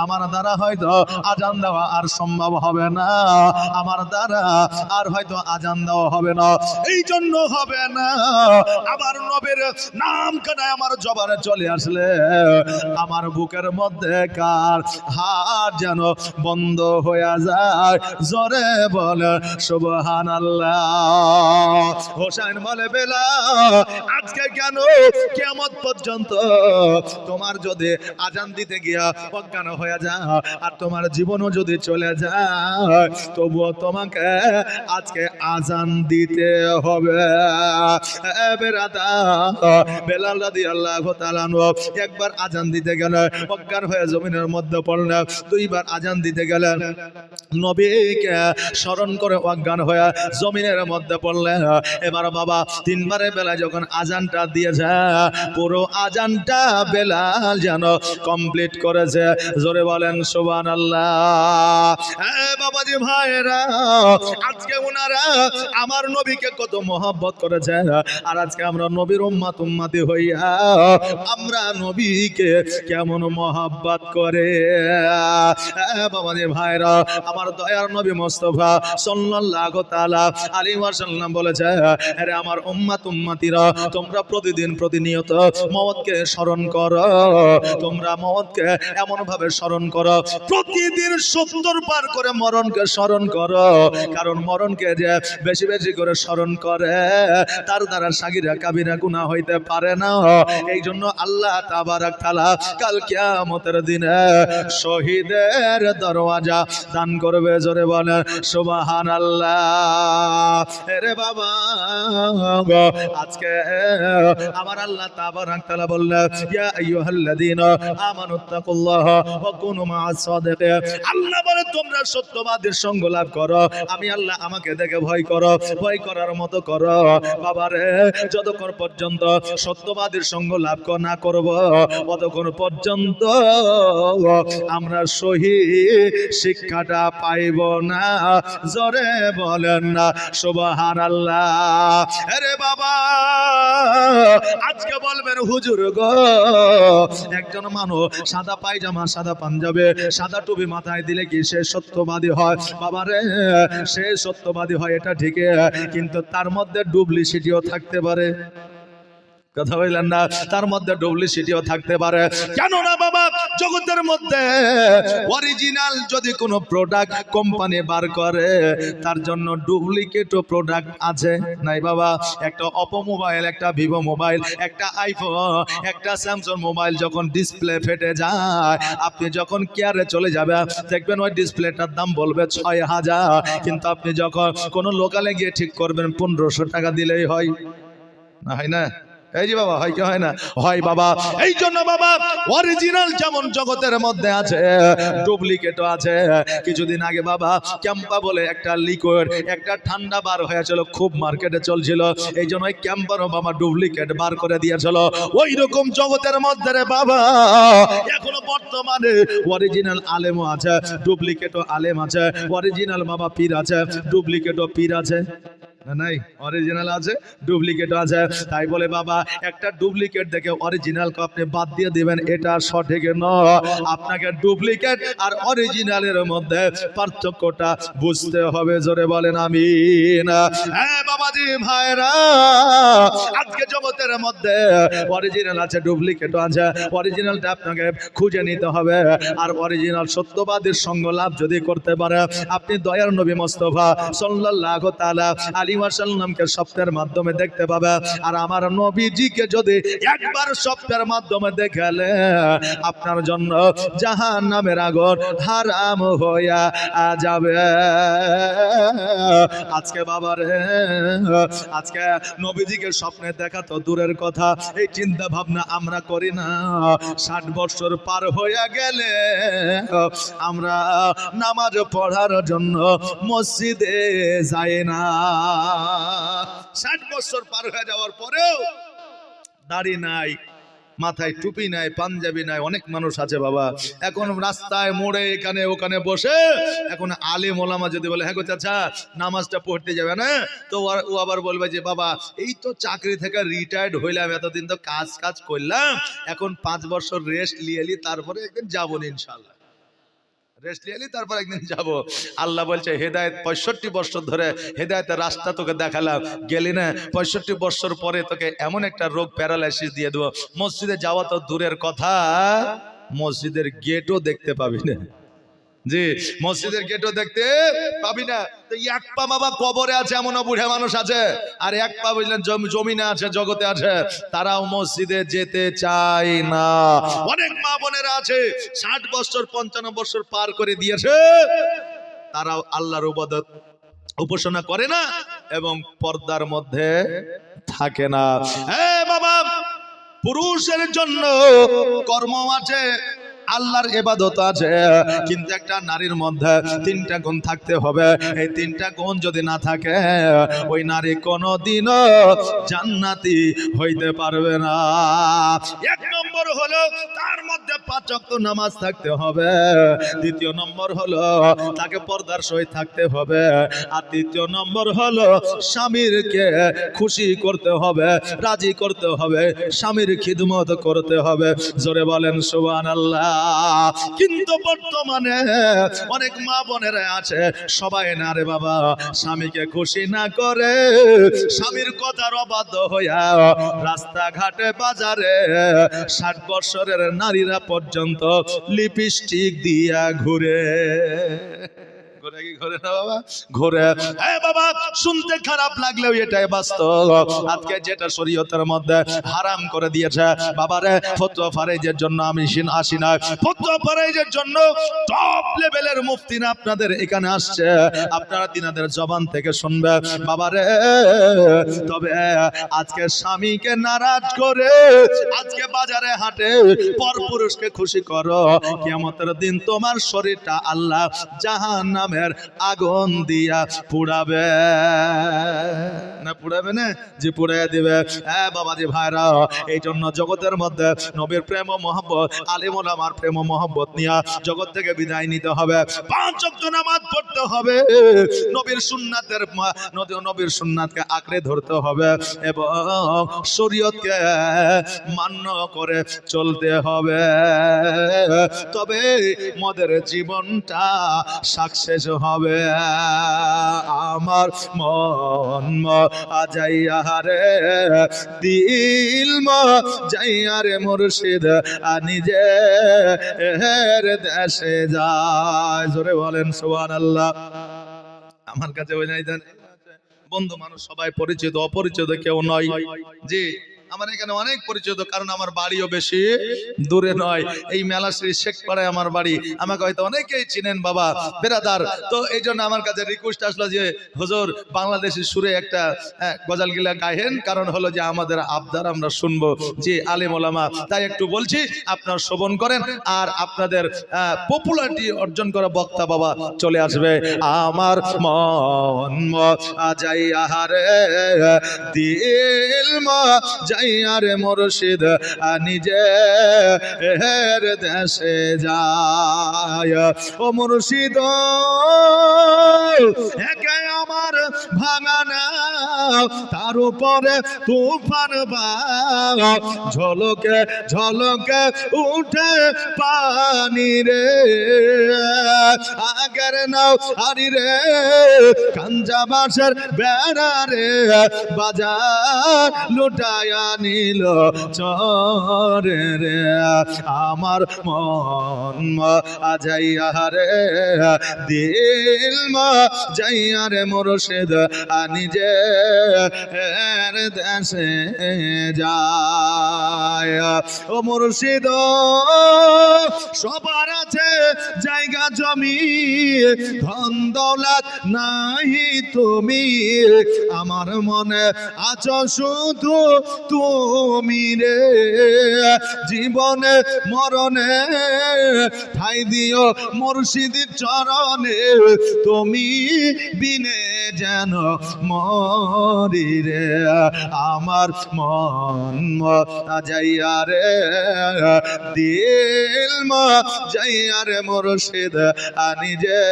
আমার দ্বারা হয়তো আজান দেওয়া আর সম্ভব হবে না, আমার দ্বারা আর হয়তো আজান দেওয়া হবে না। এই জন্য হবে না, আমার নবীর নাম কানায় আমার জবানে চলে আসলে আমার বুকের মধ্যে কার হাত যেন বন্ধ হয়ে যায়। জোরে বলে সুবহানাল্লাহ। হোসেন বলে, বেলাল আজকে কেন কিয়ামত পর্যন্ত তোমার যদি আজান দিতে গিয়া অজ্ঞান হয়ে যায় আর তোমার জীবনও যদি চলে যায়, তবুও তোমাকে আজকে আজান দিতে হবে। বেলাল রাদিয়াল্লাহু তাআলা একবার আজান দিতে গেলেন, অজ্ঞান হয়ে জমিনের মধ্যে পড়লেন। দুইবার আজান দিতে গেলেন, নবীকে স্মরণ করে অজ্ঞান হয়ে জমিনের মধ্যে পড়লেন। এবার বাবা তিনবারের বেলা যখন আজানটা দিয়েছে, পুরো আজানটা বেলাল যেন কমপ্লিট করেছে। জোরে বলেন সুবহানাল্লাহ। বাবাজি ভাইরা, আজকে ওনারা আমার নবীকে কত মহব্বত করেছে, আর আজকে আমরা নবীর উম্মতি হইয়া আমরা নবীকে কেমন মহব্বত করে। বাবাজি ভাইরা, আমার দয়ার নবী মুস্তাফা সাল্লাল্লাহু তাআলা আলাইহি ওয়াসাল্লাম বলেছে, আরে আমার উম্মতিরা, তোমরা প্রতিদিন প্রতিনিয়ত মওতকে স্মরণ করো। তোমরা মওতকে এমন ভাবে স্মরণ করো, প্রতিদিন 70 বার করে মরণকে স্মরণ করো। কারণ মরণকে যে বেশি বেশি করে স্মরণ করে, তার দ্বারা সাগীরা কাবীরা গুনাহ হইতে পারে না। এই জন্য আল্লাহ তাবারক তাআলা কাল কিয়ামতের দিনে শহীদের দরওয়াজা দান করবে। জোরে বলেন সুবহানাল্লাহ। আরে বাবা, আজকে আমার আল্লাহ তাবারক তাআলা বললেন, ইয়া আইয়ুহাল্লাযীনা আমানুত্তাকুল্লাহা ওয়া কুনু মা'আস সাদিকিন। আল্লাহ বলে, তোমরা সত্যবাদীর সঙ্গ লাভ করো। আমি আল্লাহ আমাকে দেখে ভয় করো, ভয় করার মতো করো। বাবারে, যতক্ষণ পর্যন্ত সত্যবাদীর সঙ্গ লাভ না করব, ততক্ষণ পর্যন্ত আমরা সহি শিক্ষাটা পাইব না। জোরে বলেন না সুবহানাল্লাহ। আরে বাবা, আজকে বলবেন, হুজুর গো, একজন মানুষ সাদা পায়জামা, সাদা পাঞ্জাবে, সাদা টুপি মাথায় দিলে কি সে সত্যবাদী হয়? বাবারে, সে সত্যবাদী হয় এটা ঠিক, কিন্তু তার মধ্যে ডুপ্লিসিটিও থাকতে পারে। কথা বললেন না? তার মধ্যে ডুপ্লিসিটিও থাকতে পারে। কেন না বাবা, জগতের মধ্যে অরিজিনাল যদি কোনো প্রোডাক্ট কোম্পানি বার করে, তার জন্য ডুপ্লিকেটও প্রোডাক্ট আছে নাই বাবা? একটা অপো মোবাইল, একটা ভিভো মোবাইল, একটা আইফোন, একটা স্যামসাং মোবাইল যখন ডিসপ্লে ফেটে যায়, আপনি যখন কেয়ারে চলে যাবেন, দেখবেন ওই ডিসপ্লেটার দাম বলবে 6000, কিন্তু আপনি যখন কোনো লোকালে গিয়ে ঠিক করবেন 1500 টাকা দিলেই হয়। না হয় না? এই যে বাবা, হয় কি হয় না? হয় বাবা। এই জন্য বাবা, অরিজিনাল যেমন জগতের মধ্যে আছে, ডুপ্লিকেটও আছে। কিছুদিন আগে বাবা ক্যাম্পা বলে একটা লিকুইড, একটা ঠান্ডা বার হয়েছিল, খুব মার্কেটে চলছিল। এই জন্য ওই ক্যাম্পারও বাবা ডুপ্লিকেট বার করে দিয়েছিল। ওই রকম জগতের মধ্যে রে বাবা, এখনো বর্তমানে অরিজিনাল আলেমও আছে, ডুপ্লিকেটও আলেম আছে। অরিজিনাল বাবা পীর আছে, ডুপ্লিকেটও পীর আছে। না নাই, অরিজিনাল আছে, ডুপ্লিকেট আছে। তাই বলে বাবা একটা ডুপ্লিকেট দেখে অরিজিনাল কে আপনি বাদ দিয়ে দিবেন, এটা সঠিক নয়। আপনাকে ডুপ্লিকেট আর অরিজিনালের মধ্যে পার্থক্যটা বুঝতে হবে। জোরে বলেন আমিন। হ্যাঁ বাবাজি ভাইরা, আজকে জগতের মধ্যে অরিজিনাল আছে, ডুপ্লিকেটও আছে। অরিজিনালটা আপনাকে খুঁজে নিতে হবে। আর অরিজিনাল সত্যবাদীর সঙ্গ লাভ যদি করতে পারে, আপনি দয়ার নবী মুস্তাফা সাল্লাল্লাহু তাআলা আলাইহি ওয়াসাল্লামকে স্বপ্নের মাধ্যমে দেখতে পাবে। আর আমার নবীজিকে যদি একবার স্বপ্নের মাধ্যমে দেখালে, আপনার জন্য জাহান্নামের আগুন হারাম হইয়া যাবে। আজকে বাবারে, আজকে নবীজিকে স্বপ্নে দেখা তো দূরের কথা, এই চিন্তা ভাবনা আমরা করি না। 60 বছর পার হইয়া গেলে আমরা নামাজ পড়ার জন্য মসজিদে যাই না। 60 বছর পার হয়ে যাওয়ার পরেও দাড়ি নাই, মাথায় টুপি নাই, পাঞ্জাবি নাই। অনেক মানুষ আছে বাবা এখন রাস্তায় মোড়ে এখানে ওখানে বসে, এখন আলেম ওলামা যদি বলে হ্যাঁ গো চাচা নামাজটা পড়তে যাবে না, তো ও আবার বলবে যে বাবা এই তো চাকরি থেকে রিটায়ার্ড হইলাম, এতদিন তো কাজ করলাম, এখন 5 বছর রেস্ট লিয়েলি, তারপরে একদিন যাবো ইনশাল্লাহ। রেস্ট লিয়েলি তারপর একদিন যাব। আল্লাহ বলছে হেদায়েত 65 বছর ধরে হেদায়েতের রাস্তা তোকে দেখালাম, গেলি না, 65 বছর পরে তোকে এমন একটা রোগ প্যারালাইসিস দিয়ে দেবো, মসজিদে যাওয়া তো দূরের কথা, মসজিদের গেটও দেখতে পাবি না। জি, মসজিদের গেটও দেখতে পাবি না। তো এক পা বাবা কবরে আছে, এমনও বুড়া মানুষ আছে, আর এক পা বুঝলেন জমিনে আছে, জগতে আছে, তারাও মসজিদে যেতে চায় না। অনেক মা বোনেরা আছে 60 বছর 55 বছর পার করে দিয়েছে, তারাও আল্লাহর ইবাদত উপাসনা করে না এবং পর্দার মধ্যে থাকে না। হ্যাঁ বাবা, পুরুষের জন্য কর্ম আছে, আল্লাহর ইবাদত আছে, কিন্তু একটা নারীর মধ্যে 3টা গুণ থাকতে হবে। এই 3টা গুণ যদি না থাকে, ওই নারী কোনোদিনও জান্নাতি হইতে পারবে না। 1 নম্বর হলো তার মধ্যে 5 ওয়াক্ত নামাজ থাকতে হবে। 2য় নম্বর হলো তাকে পর্দার সহিত থাকতে হবে। আর 3য় নম্বর হলো স্বামীরকে খুশি করতে হবে, রাজি করতে হবে, স্বামীর খিদমত করতে হবে। জোরে বলেন সুবহানাল্লাহ। কিন্তু বর্তমানে অনেক মা বোনেরা আছে, সবাই না রে বাবা, স্বামীকে খুশি না করে স্বামীর কথার অবাধ্য হইয়া রাস্তাঘাটে বাজারে 60 বছরের নারীরা পর্যন্ত লিপস্টিক দিয়া ঘুরে। ঘুরে না বাবা, ঘুরে। হ্যাঁ বাবা, শুনতে খারাপ লাগলেও এটাই বাস্তব। আজকে যেটা শরীয়তের মধ্যে হারাম করে দিয়েছে বাবারে, ফতোয়া ফারাইজের জন্য আমি আসি না, ফতোয়া ফারাইজের জন্য টপ লেভেলের মুফতিরা আপনাদের এখানে আসছে, আপনারা তিনাদের জবান থেকে শুনবে বাবারে। তবে আজকে স্বামীকে নারাজ করে আজকে বাজারে হাটে পরপুরুষকে খুশি করো, কিয়ামতের দিন তোমার শরীরটা আল্লাহ জাহান্নামে আগুন দিয়া পুড়াবে না, পুড়াবে না, যে পুড়াইয়া দিবে। হ্যাঁ বাবাজি ভাইরা, এই জন্য জগতের মধ্যে নবীর প্রেম ও মহব্বত, আলেম ওলামার প্রেম ও মহব্বত নিয়ে জগৎ থেকে বিদায় নিতে হবে। 5 ওয়াক্ত নামাজ পড়তে হবে, নবীর সুন্নাতকে আঁকড়ে ধরতে হবে এবং শরীয়তকে মান্য করে চলতে হবে। তবে মদের জীবনটা সাকসেস হবে। আমার মন যাইয়া রে, দিল যাইয়া রে মুর্শিদ নিজে দেশে যায়। জোরে বলেন সুবহানাল্লাহ। আমার কাছে ওই নাই বন্ধু মানুষ সবাই পরিচিত, অপরিচিত কেউ নয়। জি, আমার এখানে অনেক পরিচিত, কারণ আমার বাড়িও বেশি দূরে নয়, এই মেলাশ্রী শেখপাড়ায় আমার বাড়ি। আমাকে হয়তো অনেকেই চিনেন বাবা বেরাদার। তো এই জন্য আমার কাছে রিকোয়েস্ট আসলো যে হুজুর বাংলাদেশি সুরে একটা গজাল গিলা গাইহেন, কারণ হলো যে আমাদের আবদার আমরা শুনবো, যে আলেম ওলামা, তাই একটু বলছি, আপনারা শ্রবণ করেন। আর আপনাদের পপুলারিটি অর্জন করা বক্তা বাবা চলে আসবে। আমার মন যাইয়া রে, দিল যাইয়া রে মুর্শিদ নিজে দেশে যায়। ও মুর্শিদ একে আমার তোমার ভাঙা নাও, তার উপরে তুফান বাও, ঝলকে ঝলকে উঠে পানি রে, আগের নাও হারি রে, কাঞ্জা বাঁশের বেড়া রে, বাজার লুটায়া নিল চরে রে, আমার মন আজাইয়া রে, দিল মা যাইয়া রে মুর্শিদ নিজে এর দেশে যায়। ও মুর্শিদ সবার আছে জায়গা জমি, ধন দৌলত নাহি তুমি, আমার মনে আছো শুধু তুমি রে, জীবনে মরণে ঠাই দিও মুর্শিদের চরণে, তুমি বিনে যেন মরি রে, আমার মন যাইয়া রে, দিল যাইয়া রে মুর্শিদ নিজে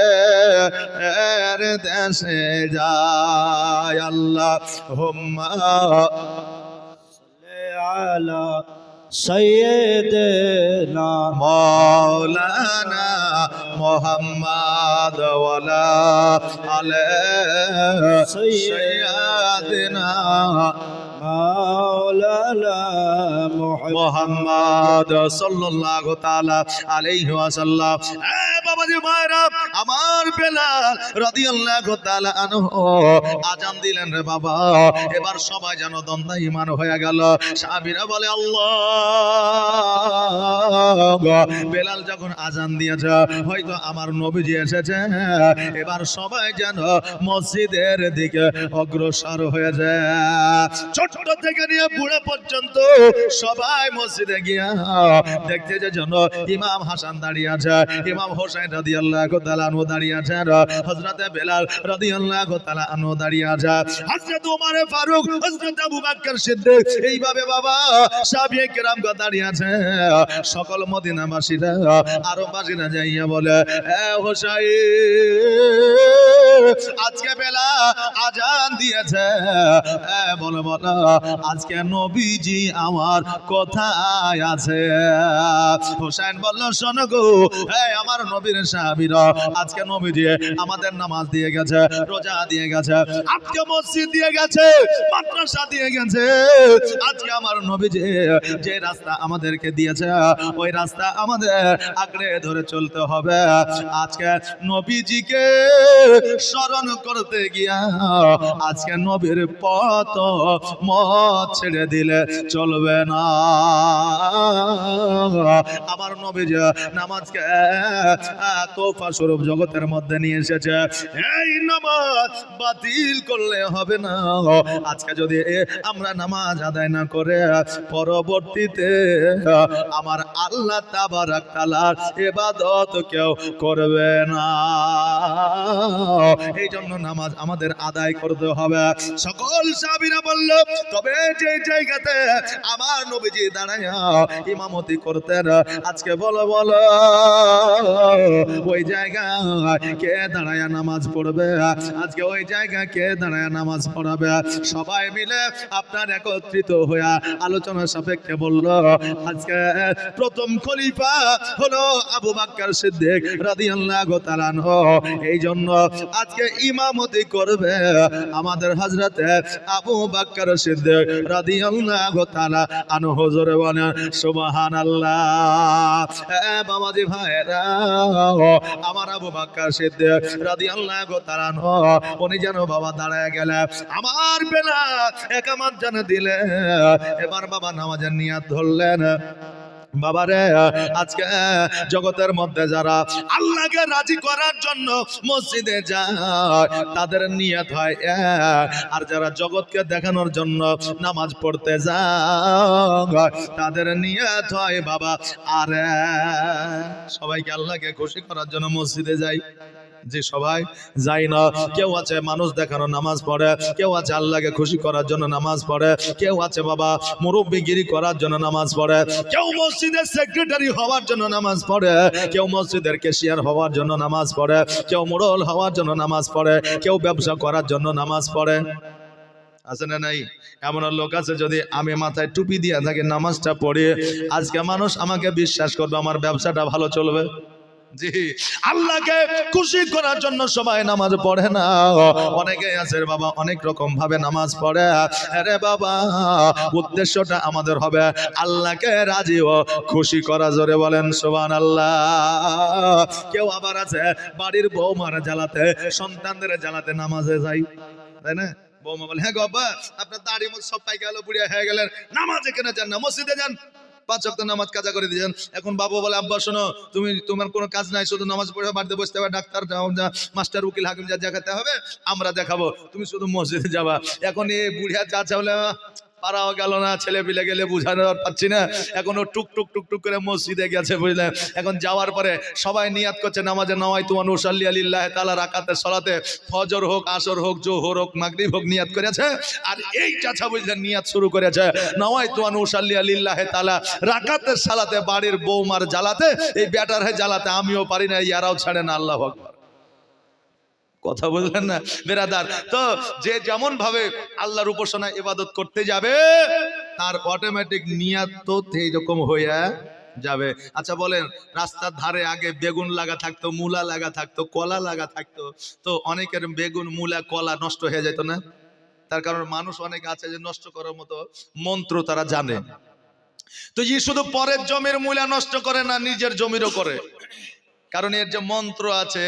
এর দেশে যায়। আল্লাহ হুম্মা আলা সৈয়দনা মৌলানা মোহাম্মদ ওয়ালা আলে সৈয়দনা মাওলানা মোহাম্মদ সাল্লাল্লাহু তাআলা আলাইহি ওয়াসাল্লাম। বাবাজি মায়েরা, আমার বেলাল রাদিয়াল্লাহু তাআলা আনহু আজান দিলেন রে বাবা, এবার সবাই যেন দ্বন্দ্ব ঈমান হয়ে গেল। সাহাবীরা বলে আল্লাহ, বেলাল যখন আজান দিয়েছে হয়তো আমার নবীজি এসেছে, এবার সবাই যেন মসজিদের দিকে অগ্রসর হয়ে যায়। ছোট থেকে নিয়ে বুড়ো পর্যন্ত সবাই মসজিদে গিয়া দেখতে যে যেন ইমাম হাসান দাঁড়িয়ে আছে, ইমাম হোসেন রাদিয়াল্লাহু তাআলা আনহু দাঁড়িয়ে আছেন, হযরতে বেলাল রাদিয়াল্লাহু তাআলা আনহু দাঁড়িয়ে আছে, হযরত ওমর ফারুক, হযরত আবু বকর সিদ্দিক, এইভাবে বাবা সাহাবায়ে কেরাম দাঁড়িয়ে আছে। সকল মদিনাবাসীরা আরববাসীরা যাইয়া বলে, এ হোসাইন, আজকে বেলা আজান দিয়েছে, বলো বলো আজকে নবীজি আমার কোথায় আছে? হোসেন বলল, শোনো গো, আমার নবীর সাহাবীরা, আজকে নবীজি আমাদের নামাজ দিয়ে গেছে, রোজা দিয়ে গেছে, আজকে মসজিদ দিয়ে গেছে, মাদ্রাসা দিয়ে গেছে, আজকে আমার নবীজি যে রাস্তা আমাদেরকে দিয়েছে ওই রাস্তা আমাদের আঁকড়ে ধরে চলতে হবে। আজকে নবীজিকে স্মরণ করতে গিয়া আজকে নবীর পথ মত ছেড়ে দিলে চলবে না। আমার নবীজি নামাজকে তোফা স্বরূপ জগতের মধ্যে নিয়ে এসেছে, এই নামাজ বাতিল করলে হবে না। আজকে যদি আমরা নামাজ আদায় না করে পরবর্তীতে আমার আল্লাহ তাবারাক তাআলার ইবাদত কেউ করবে না। এই জন্য নামাজ আমাদের আদায় করতে হবে। সকল সাহাবীরা বলল, তবে যে জায়গাতে আমার নবীজি দাঁড়ায়া ইমামতি করতেন, আজকে বলো বলো ওই জায়গায় কে দাঁড়ায়া নামাজ পড়বে? আজকে ওই জায়গায় কে দাঁড়ায়া নামাজ পড়াবে? সবাই মিলে আপনার একত্রিত হইয়া আলোচনা সাপেক্ষে বলল, আজকে প্রথম খলিফা হলো আবু বকর সিদ্দিক রাদিয়াল্লাহু তাআলা আনহু, এই জন্য আজকে ইমামতি করবে আমাদের হযরতে আবু বকর সিদ্দিক রাদিয়াল্লাহু তাআলা আনহু। জোরে বলেন সুবহানাল্লাহ। বাবাজি ভাইরা, আমার আবু বকর সিদ্দিক রাদিয়াল্লাহু তাআলা আনহু উনি যেন বাবা দাঁড়ায় গেলেন, আমার বেলা একামত জানা দিলে, এবার বাবা নামাজের নিয়াত ধরলেন। বাবারে, আজকে জগতের মধ্যে যারা আল্লাহকে রাজি করার জন্য মসজিদে যায় তাদের নিয়ত হয় এক, আর যারা জগৎকে দেখানোর জন্য নামাজ পড়তে যায় তাদের নিয়ত হয় বাবা আর। সবাইকে আল্লাহকে খুশি করার জন্য মসজিদে যাই, যে সবাই যাই না। কেউ আছে মানুষ দেখানো নামাজ পড়ে, কেউ আছে আল্লাহকে খুশি করার জন্য নামাজ পড়ে, কেউ আছে বাবা মুরব্বিগিরি করার জন্য নামাজ পড়ে, কেউ মসজিদের সেক্রেটারি হওয়ার জন্য নামাজ পড়ে, কেউ মসজিদের ক্যাশিয়ার হওয়ার জন্য নামাজ পড়ে, কেউ মোড়ল হওয়ার জন্য নামাজ পড়ে, কেউ ব্যবসা করার জন্য নামাজ পড়ে। আছে না নাই? এমন লোক আছে যদি আমি মাথায় টুপি দিয়ে থাকি নামাজটা পড়ে, আজকে মানুষ আমাকে বিশ্বাস করবে, আমার ব্যবসাটা ভালো চলবে। জি, আল্লাহকে খুশি করার জন্য সবাই নামাজ পড়ে না। অনেকে আছে বাবা অনেক রকম ভাবে নামাজ পড়ে। আরে বাবা, উদ্দেশ্যটা আমাদের হবে আল্লাহকে রাজি ও খুশি করা। জোরে বলেন সুবহানাল্লাহ। কেউ আবার আছে বাড়ির বৌমার জ্বালাতে, সন্তানদের জ্বালাতে নামাজে যায়, তাই না? বৌমা বলে, হ্যাঁ গো আব্বা, আপনার দাড়ি মুখ সব পাইকে গেল, বুড়িয়া হয়ে গেলেন, নামাজে কেন যান না, মসজিদে যান, 5 ওয়াক্ত নামাজ কাজা করে দিয়েছেন। এখন বাবু বলে, আব্বা শোনো, তোমার কোনো কাজ নাই, শুধু নামাজ পড়ে বাড়িতে বসতে হবে, ডাক্তার মাস্টার উকিল হাকিম যা দেখাতে হবে আমরা দেখাবো, তুমি শুধু মসজিদে যাবা। এখন এই বুড়িয়া চাচা বলে, পারাও গেল না, ছেলে পিলে গেলে বুঝানো পাচ্ছি না, এখন ও টুক টুক টুক টুক করে মসজিদে গেছে, বুঝলেন? এখন যাওয়ার পরে সবাই নিয়াত করছে নামাজে, নাওয়াই তোমার উসাল্লি আলিল্লাহ তাআলা রাকাতে সালাতে, ফজর হোক, আসর হোক, জোহর হোক, মাগরিব হোক, নিয়াত করেছে। আর এই চাচা বুঝলেন নিয়াত শুরু করেছে, নাওয়াই তোমার উসাল্লি আলিল্লাহ তাআলা রাকাতে সালাতে, বাড়ির বৌমার জ্বালাতে, এই ব্যাটার হে জ্বালাতে আমিও পারি না, ইয়ারাও ছাড়ে না। আল্লাহু আকবার। কথা বললেন না বেরাদার? তো যে যেমন ভাবে আল্লাহর উপাসনা ইবাদত করতে যাবে, তার অটোমেটিক নিয়াত তো এইরকম হয়ে যাবে। আচ্ছা বলেন, রাস্তার ধারে আগে বেগুন লাগা থাকতো, মূলা লাগা থাকতো, কলা লাগা থাকতো, তো অনেকের বেগুন, মূলা, কলা নষ্ট হয়ে যেত না? তার কারণ মানুষ অনেক আছে যে নষ্ট করার মতো মন্ত্র তারা জানে। তো ই শুধু পরের জমির মূলা নষ্ট করে না, নিজের জমিরও করে। কারণ এর যে মন্ত্র আছে,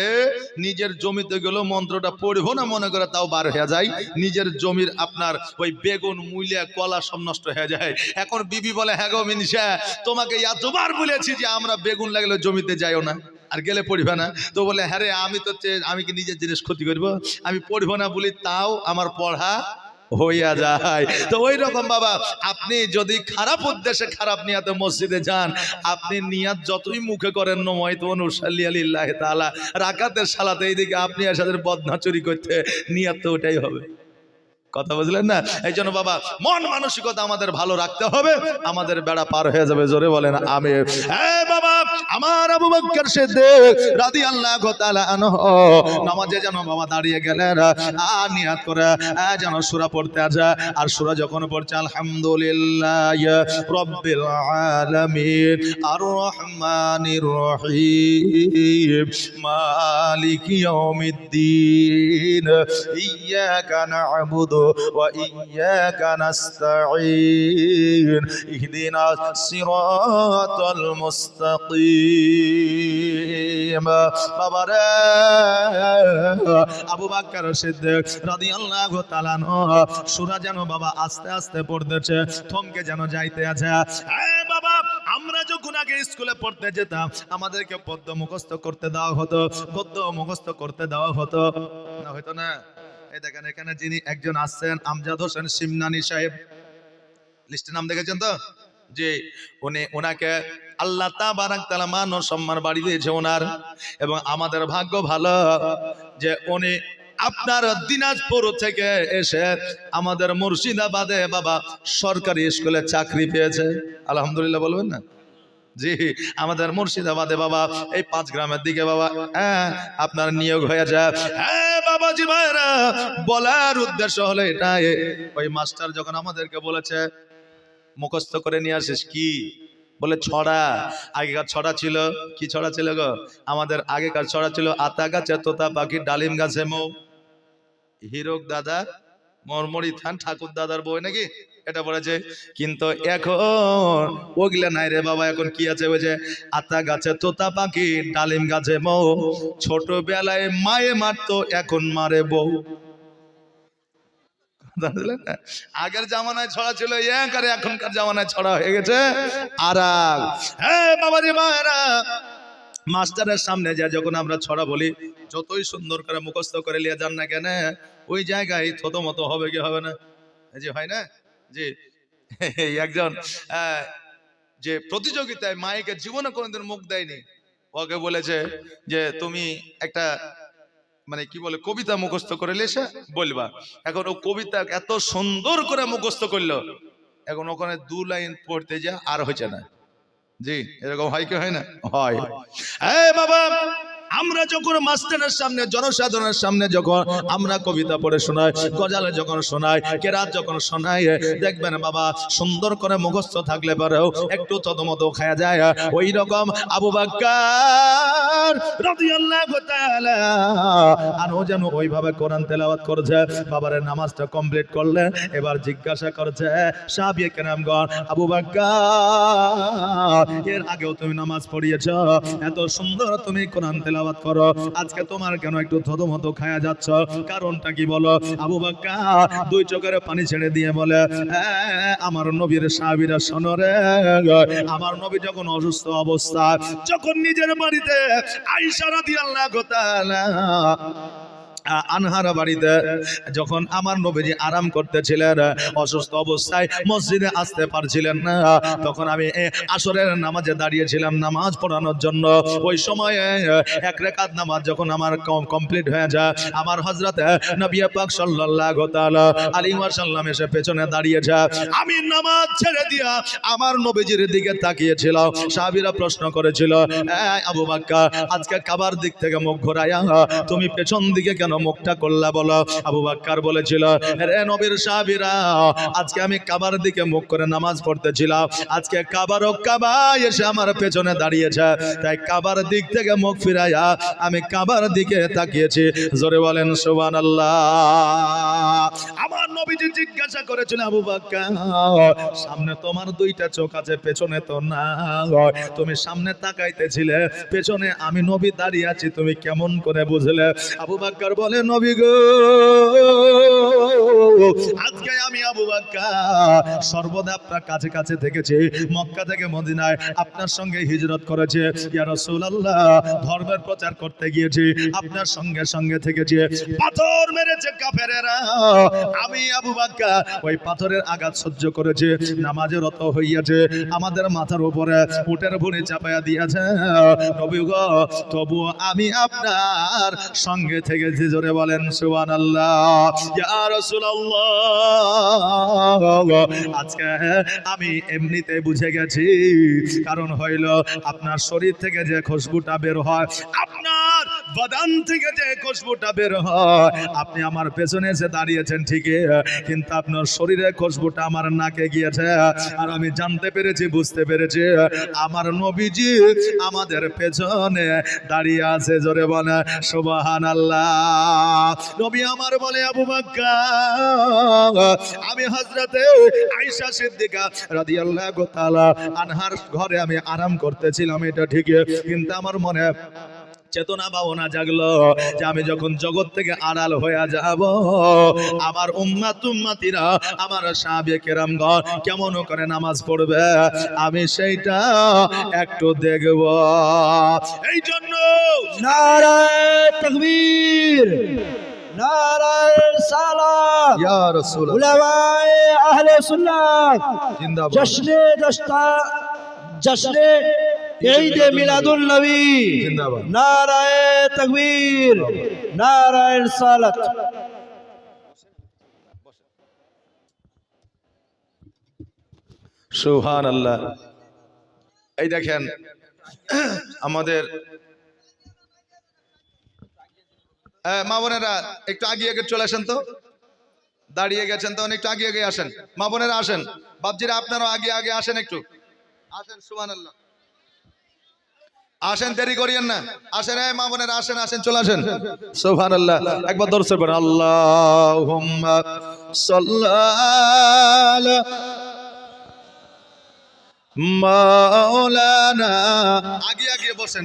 নিজের জমিতে গেলেও মন্ত্রটা পড়বো না মনে করে তাও বার হয়ে যায়, নিজের জমির আপনার ওই বেগুন, মূলা, কলা সব নষ্ট হয়ে যায়। এখন বিবি বলে, হ্যাঁ গো মিনিশা, তোমাকে এতবার বলেছি যে আমরা বেগুন লাগলে জমিতে যাইও না, আর গেলে পড়বে না। তো বলে, হ্যাঁ রে, আমি কি নিজের জিনিস ক্ষতি করবো? আমি পড়বো না বলি তাও আমার পড়া হইয়া যায়। তো ওই রকম বাবা, আপনি যদি খারাপ উদ্দেশ্যে, খারাপ নিয়াতে মসজিদে যান, আপনি নিয়াত যতই মুখে করেন নমাইতুন উসাল্লি আলিল্লাহি তাআলা রাকাতের সালাতে, এইদিকে আপনি এর বদনা চুরি করতে, নিয়াত তো ওটাই হবে। কথা বুঝলেন না? এই জন্য বাবা মন মানসিকতা আমাদের ভালো রাখতে হবে, আমাদের বেড়া পার হয়ে যাবে। জোরে বলেন আমিন। এই বাবা, আমার আবু বকর সিদ্দিক রাদিয়াল্লাহু তাআলা আনহু নামাজে যেন বাবা দাঁড়িয়ে গেলেন, আর নিয়াত করে যেন সূরা পড়তে আসে। আর সূরা যখন পড়ছে, আলহামদুলিল্লাহ রাব্বিল আলামিন আর রহমানির রহিম মালিকি ইয়াউমিদ্দিন ইয়াকা না'বুদু وإياك نستعين اهدنا الصراط المستقيم। বাবা রে, আবু বকর সিদ্দিক রাদিয়াল্লাহু তাআলা সূরা যেন বাবা আস্তে আস্তে পড়তেছে, থমকে যেন যাইতে আছে। এই বাবা, আমরা যখন আগে স্কুলে পড়তে যেতাম, আমাদেরকে পদ্য মুখস্থ করতে দেওয়া হতো, পদ্য মুখস্থ করতে দেওয়া হতো না, হয়তো না? এই দেখেন, এখানে যিনি একজন আসছেন, আমজাদ হোসেন সিমনানি সাহেব, লিস্টের নাম দেখেছেন তো? যে ওনাকে আল্লাহ তাবারাক তাআলা মান ও সম্মান বাড়িয়ে দিয়েছে ওনার। এবং আমাদের ভাগ্য ভালো যে উনি আপনার দিনাজপুর থেকে এসে আমাদের মুর্শিদাবাদে বাবা সরকারি স্কুলে চাকরি পেয়েছে। আলহামদুলিল্লাহ বলবেন না? জি, আমাদের মুর্শিদাবাদে বাবা এই 5 গ্রামের দিকে বাবা আপনার নিয়োগ হয়ে যায়। হ্যাঁ বাবাজি ভাইরা, বলার উদ্দেশ্য হলো এটাই, ওই মাস্টার যখন আমাদেরকে বলেছে মুখস্থ করে নিয়ে আসিস, কি বলে? ছড়া। আগেকার ছড়া ছিল, কি ছড়া ছিল গো? আমাদের আগেকার ছড়া ছিল, আতা গাছে তোতা পাখি, ডালিম গাছে মৌ, হিরক দাদা মরমরি থান ঠাকুর দাদার বই, নাকি এটা পড়েছে। কিন্তু এখন ওগুলা নাই রে বাবা, এখন কি আছে? ওই যে আতা গাছে তোতা পাখি, ডালিম গাছে মৌ, ছোটবেলায় মায়ে মারতো, এখন মারে বউ। আগের জামানায় ছড়া ছিল এক, আর এখনকার জামানায় ছড়া হয়ে গেছে আর এক। হ্যাঁ বাবাজি মায়েরা, মাস্টারের সামনে যা যখন আমরা ছড়া বলি, যতই সুন্দর করে মুখস্থ করে নিয়ে যান না কেন, ওই জায়গায় থত মতো হবে কি হবে না? এই যে হয় না, যে একজন যে প্রতিযোগিতায় মাইকে জীবনে কোনোদিন মুখ দেয়নি, ওকে বলেছে যে তুমি একটা মানে কি বলে কবিতা মুখস্থ করে এসে বলবা। এখন ও কবিতা এত সুন্দর করে মুখস্থ করলো, এখন ওখানে 2 লাইন পড়তে যা আর হচ্ছে না। জি এরকম হয় কি হয় না? হয়। এই বাবা, আমরা যখন মাস্টারের সামনে, জনসাধারণের সামনে যখন আমরা কবিতা পড়ে শোনাই, গজালে যখন শোনাই, কেরাত যখন শোনাই, দেখবেন বাবা সুন্দর করে মুখস্থ থাকলে পরেও একটু তদমত খায়া যায়। ওই রকম আবু বকর রাদিয়াল্লাহু তাআলা আনহু যেন ওইভাবে কোরআন তেলাওয়াত করছে। বাবারে নামাজটা কমপ্লিট করলে এবার জিজ্ঞাসা করছে সাহাবী কেরামগণ, আবু বকর এর আগেও তুমি নামাজ পড়িয়েছ, এত সুন্দর তুমি কোরআন তেলাওয়াত করো, আজকে তোমার কেন একটু থতমত খায়া যাচ্ছ? কারণটা কি বলো? আবু বকর 2 চোখের পানি ছেড়ে দিয়ে বলে, আমার নবীর সাহাবীরা শোনো রে, আমার নবী যখন অসুস্থ অবস্থা, যখন নিজের বাড়িতে আয়েশা রাদিয়াল্লাহু তাআলা আনহার বাড়িতে যখন আমার নবীজি আরাম করতেছিলেন, অসুস্থ অবস্থায় মসজিদে আসতে পারছিলেন না, তখন আমি আসরের নামাজে দাঁড়িয়েছিলাম নামাজ পড়ানোর জন্য। ওই সময়ে 1 রাকাত নামাজ যখন আমার কমপ্লিট হয়ে যায়, আমার হযরত নবী পাক সাল্লাল্লাহু তাআলা আলাইহি ওয়াসাল্লাম এসে পেছনে দাঁড়িয়েছে। আমি নামাজ ছেড়ে দিয়া আমার নবীজির দিকে তাকিয়েছিলাম। সাহাবীরা প্রশ্ন করেছিল, আবু বকর আজকে কাবার দিক থেকে মুখ ঘোরায়া তুমি পেছন দিকে কেন মুখটা করলা বলো? আবু বকর বলেছিল, রে নবীর সাহাবীরা, আজকে আমি কাবার দিকে মুখ করে নামাজ পড়তেছিলাম, আজকে কাবা এসে আমার পেছনে দাঁড়িয়েছে, তাই কাবার দিক থেকে মুখ ফিরাইয়া আমি কাবার দিকে তাকিয়েছি। জোরে বলেন সুবহানাল্লাহ। আমার নবীজি জিজ্ঞাসা করেছিল, আবু বকর সামনে তোমার 2টা চোখ আছে, পেছনে তো না, তুমি সামনে তাকাইতেছিলে, পেছনে আমি নবী দাঁড়িয়ে আছি, তুমি কেমন করে বুঝলে? আবু বকর বলে, নবী গো, আজকে আমি আবু বকর সর্বদা আপনার কাছে কাছে থেকেছি, মক্কা থেকে মদিনায় আপনার সঙ্গে হিজরত করেছে, ইয়া রাসূলুল্লাহ ধর্মের প্রচার করতে গিয়েছি, আপনার সঙ্গে সঙ্গে থেকেছি, পাথর মেরেছে কাফেরেরা, আমি আবু বকর ওই পাথরের আঘাত সহ্য করেছি, নামাজে রত হইয়াছে, আমাদের মাথার উপরে উটের ভুঁড়ি চাপায়া দিয়েছে, নবী গো তবুও আমি আপনার সঙ্গে থেকেছি। জোরে বলেন সুবহানাল্লাহ। ইয়া রাসূলুল্লাহ আজকে আমি এমনিতে বুঝে গেছি, কারণ হইল আপনার শরীর থেকে যে খুশবুটা বের হয়, আপনার বাদান থেকে যে খুশবুটা বের হয়, আপনি আমার পেছনে এসে দাঁড়িয়েছেন ঠিকই, কিন্তু আপনার শরীরের খুশবুটা আমার নাকে গিয়েছে, আর আমি জানতে পেরেছি, বুঝতে পেরেছি আমার নবীজি আমাদের পেছনে দাঁড়িয়ে আছে। জোরে বলে সুবহানাল্লাহ। নবী আমার বলে, আবু বকর আমি হযরতে আয়েশা সিদ্দিকা রাদিয়াল্লাহু তাআলা আনহার ঘরে আমি আরাম করতেছিলাম, এটা ঠিকই, কিন্তু আমার মনে চেতনা ভাবনা জাগলো যে আমি যখন জগৎ থেকে আড়াল হয়ে যাব, আমার উম্মাতিরা, আমার সাহাবে কেরামগণ কেমন করে নামাজ পড়বে, আমি সেইটা একটু দেখব। এই জন্য নারায়ে তাকবীর, নারায়ে রিসালাত, ইয়া রাসূলুল্লাহ, উলামায়ে আহলে সুন্নাত জিন্দাবাদ, জশ্নে ঈদ মিলাদুন নবী, জিন্দাবাদ, নারায়ে তাকবীর, নারায়ে রিসালাত। সুবহানাল্লাহ। এই দেখেন আমাদের মা বোনেরা একটু আগিয়ে চলে আসেন তো, দাঁড়িয়ে গেছেন তো, একটু আগিয়ে আসেন, মা বোনেরা আসেন, বাপজিরা আপনারাও আগে আসেন, একটু আসেন। সুবহানাল্লাহ, আসেন, দেরি করিয়েন না, আসেন, মা বোনেরা আসেন, চলে আসেন। সুবহানাল্লাহ, একবার দরুদ পড়ুন, আল্লাহুম্মা সাল্লি মাওলানা। আগে বসেন।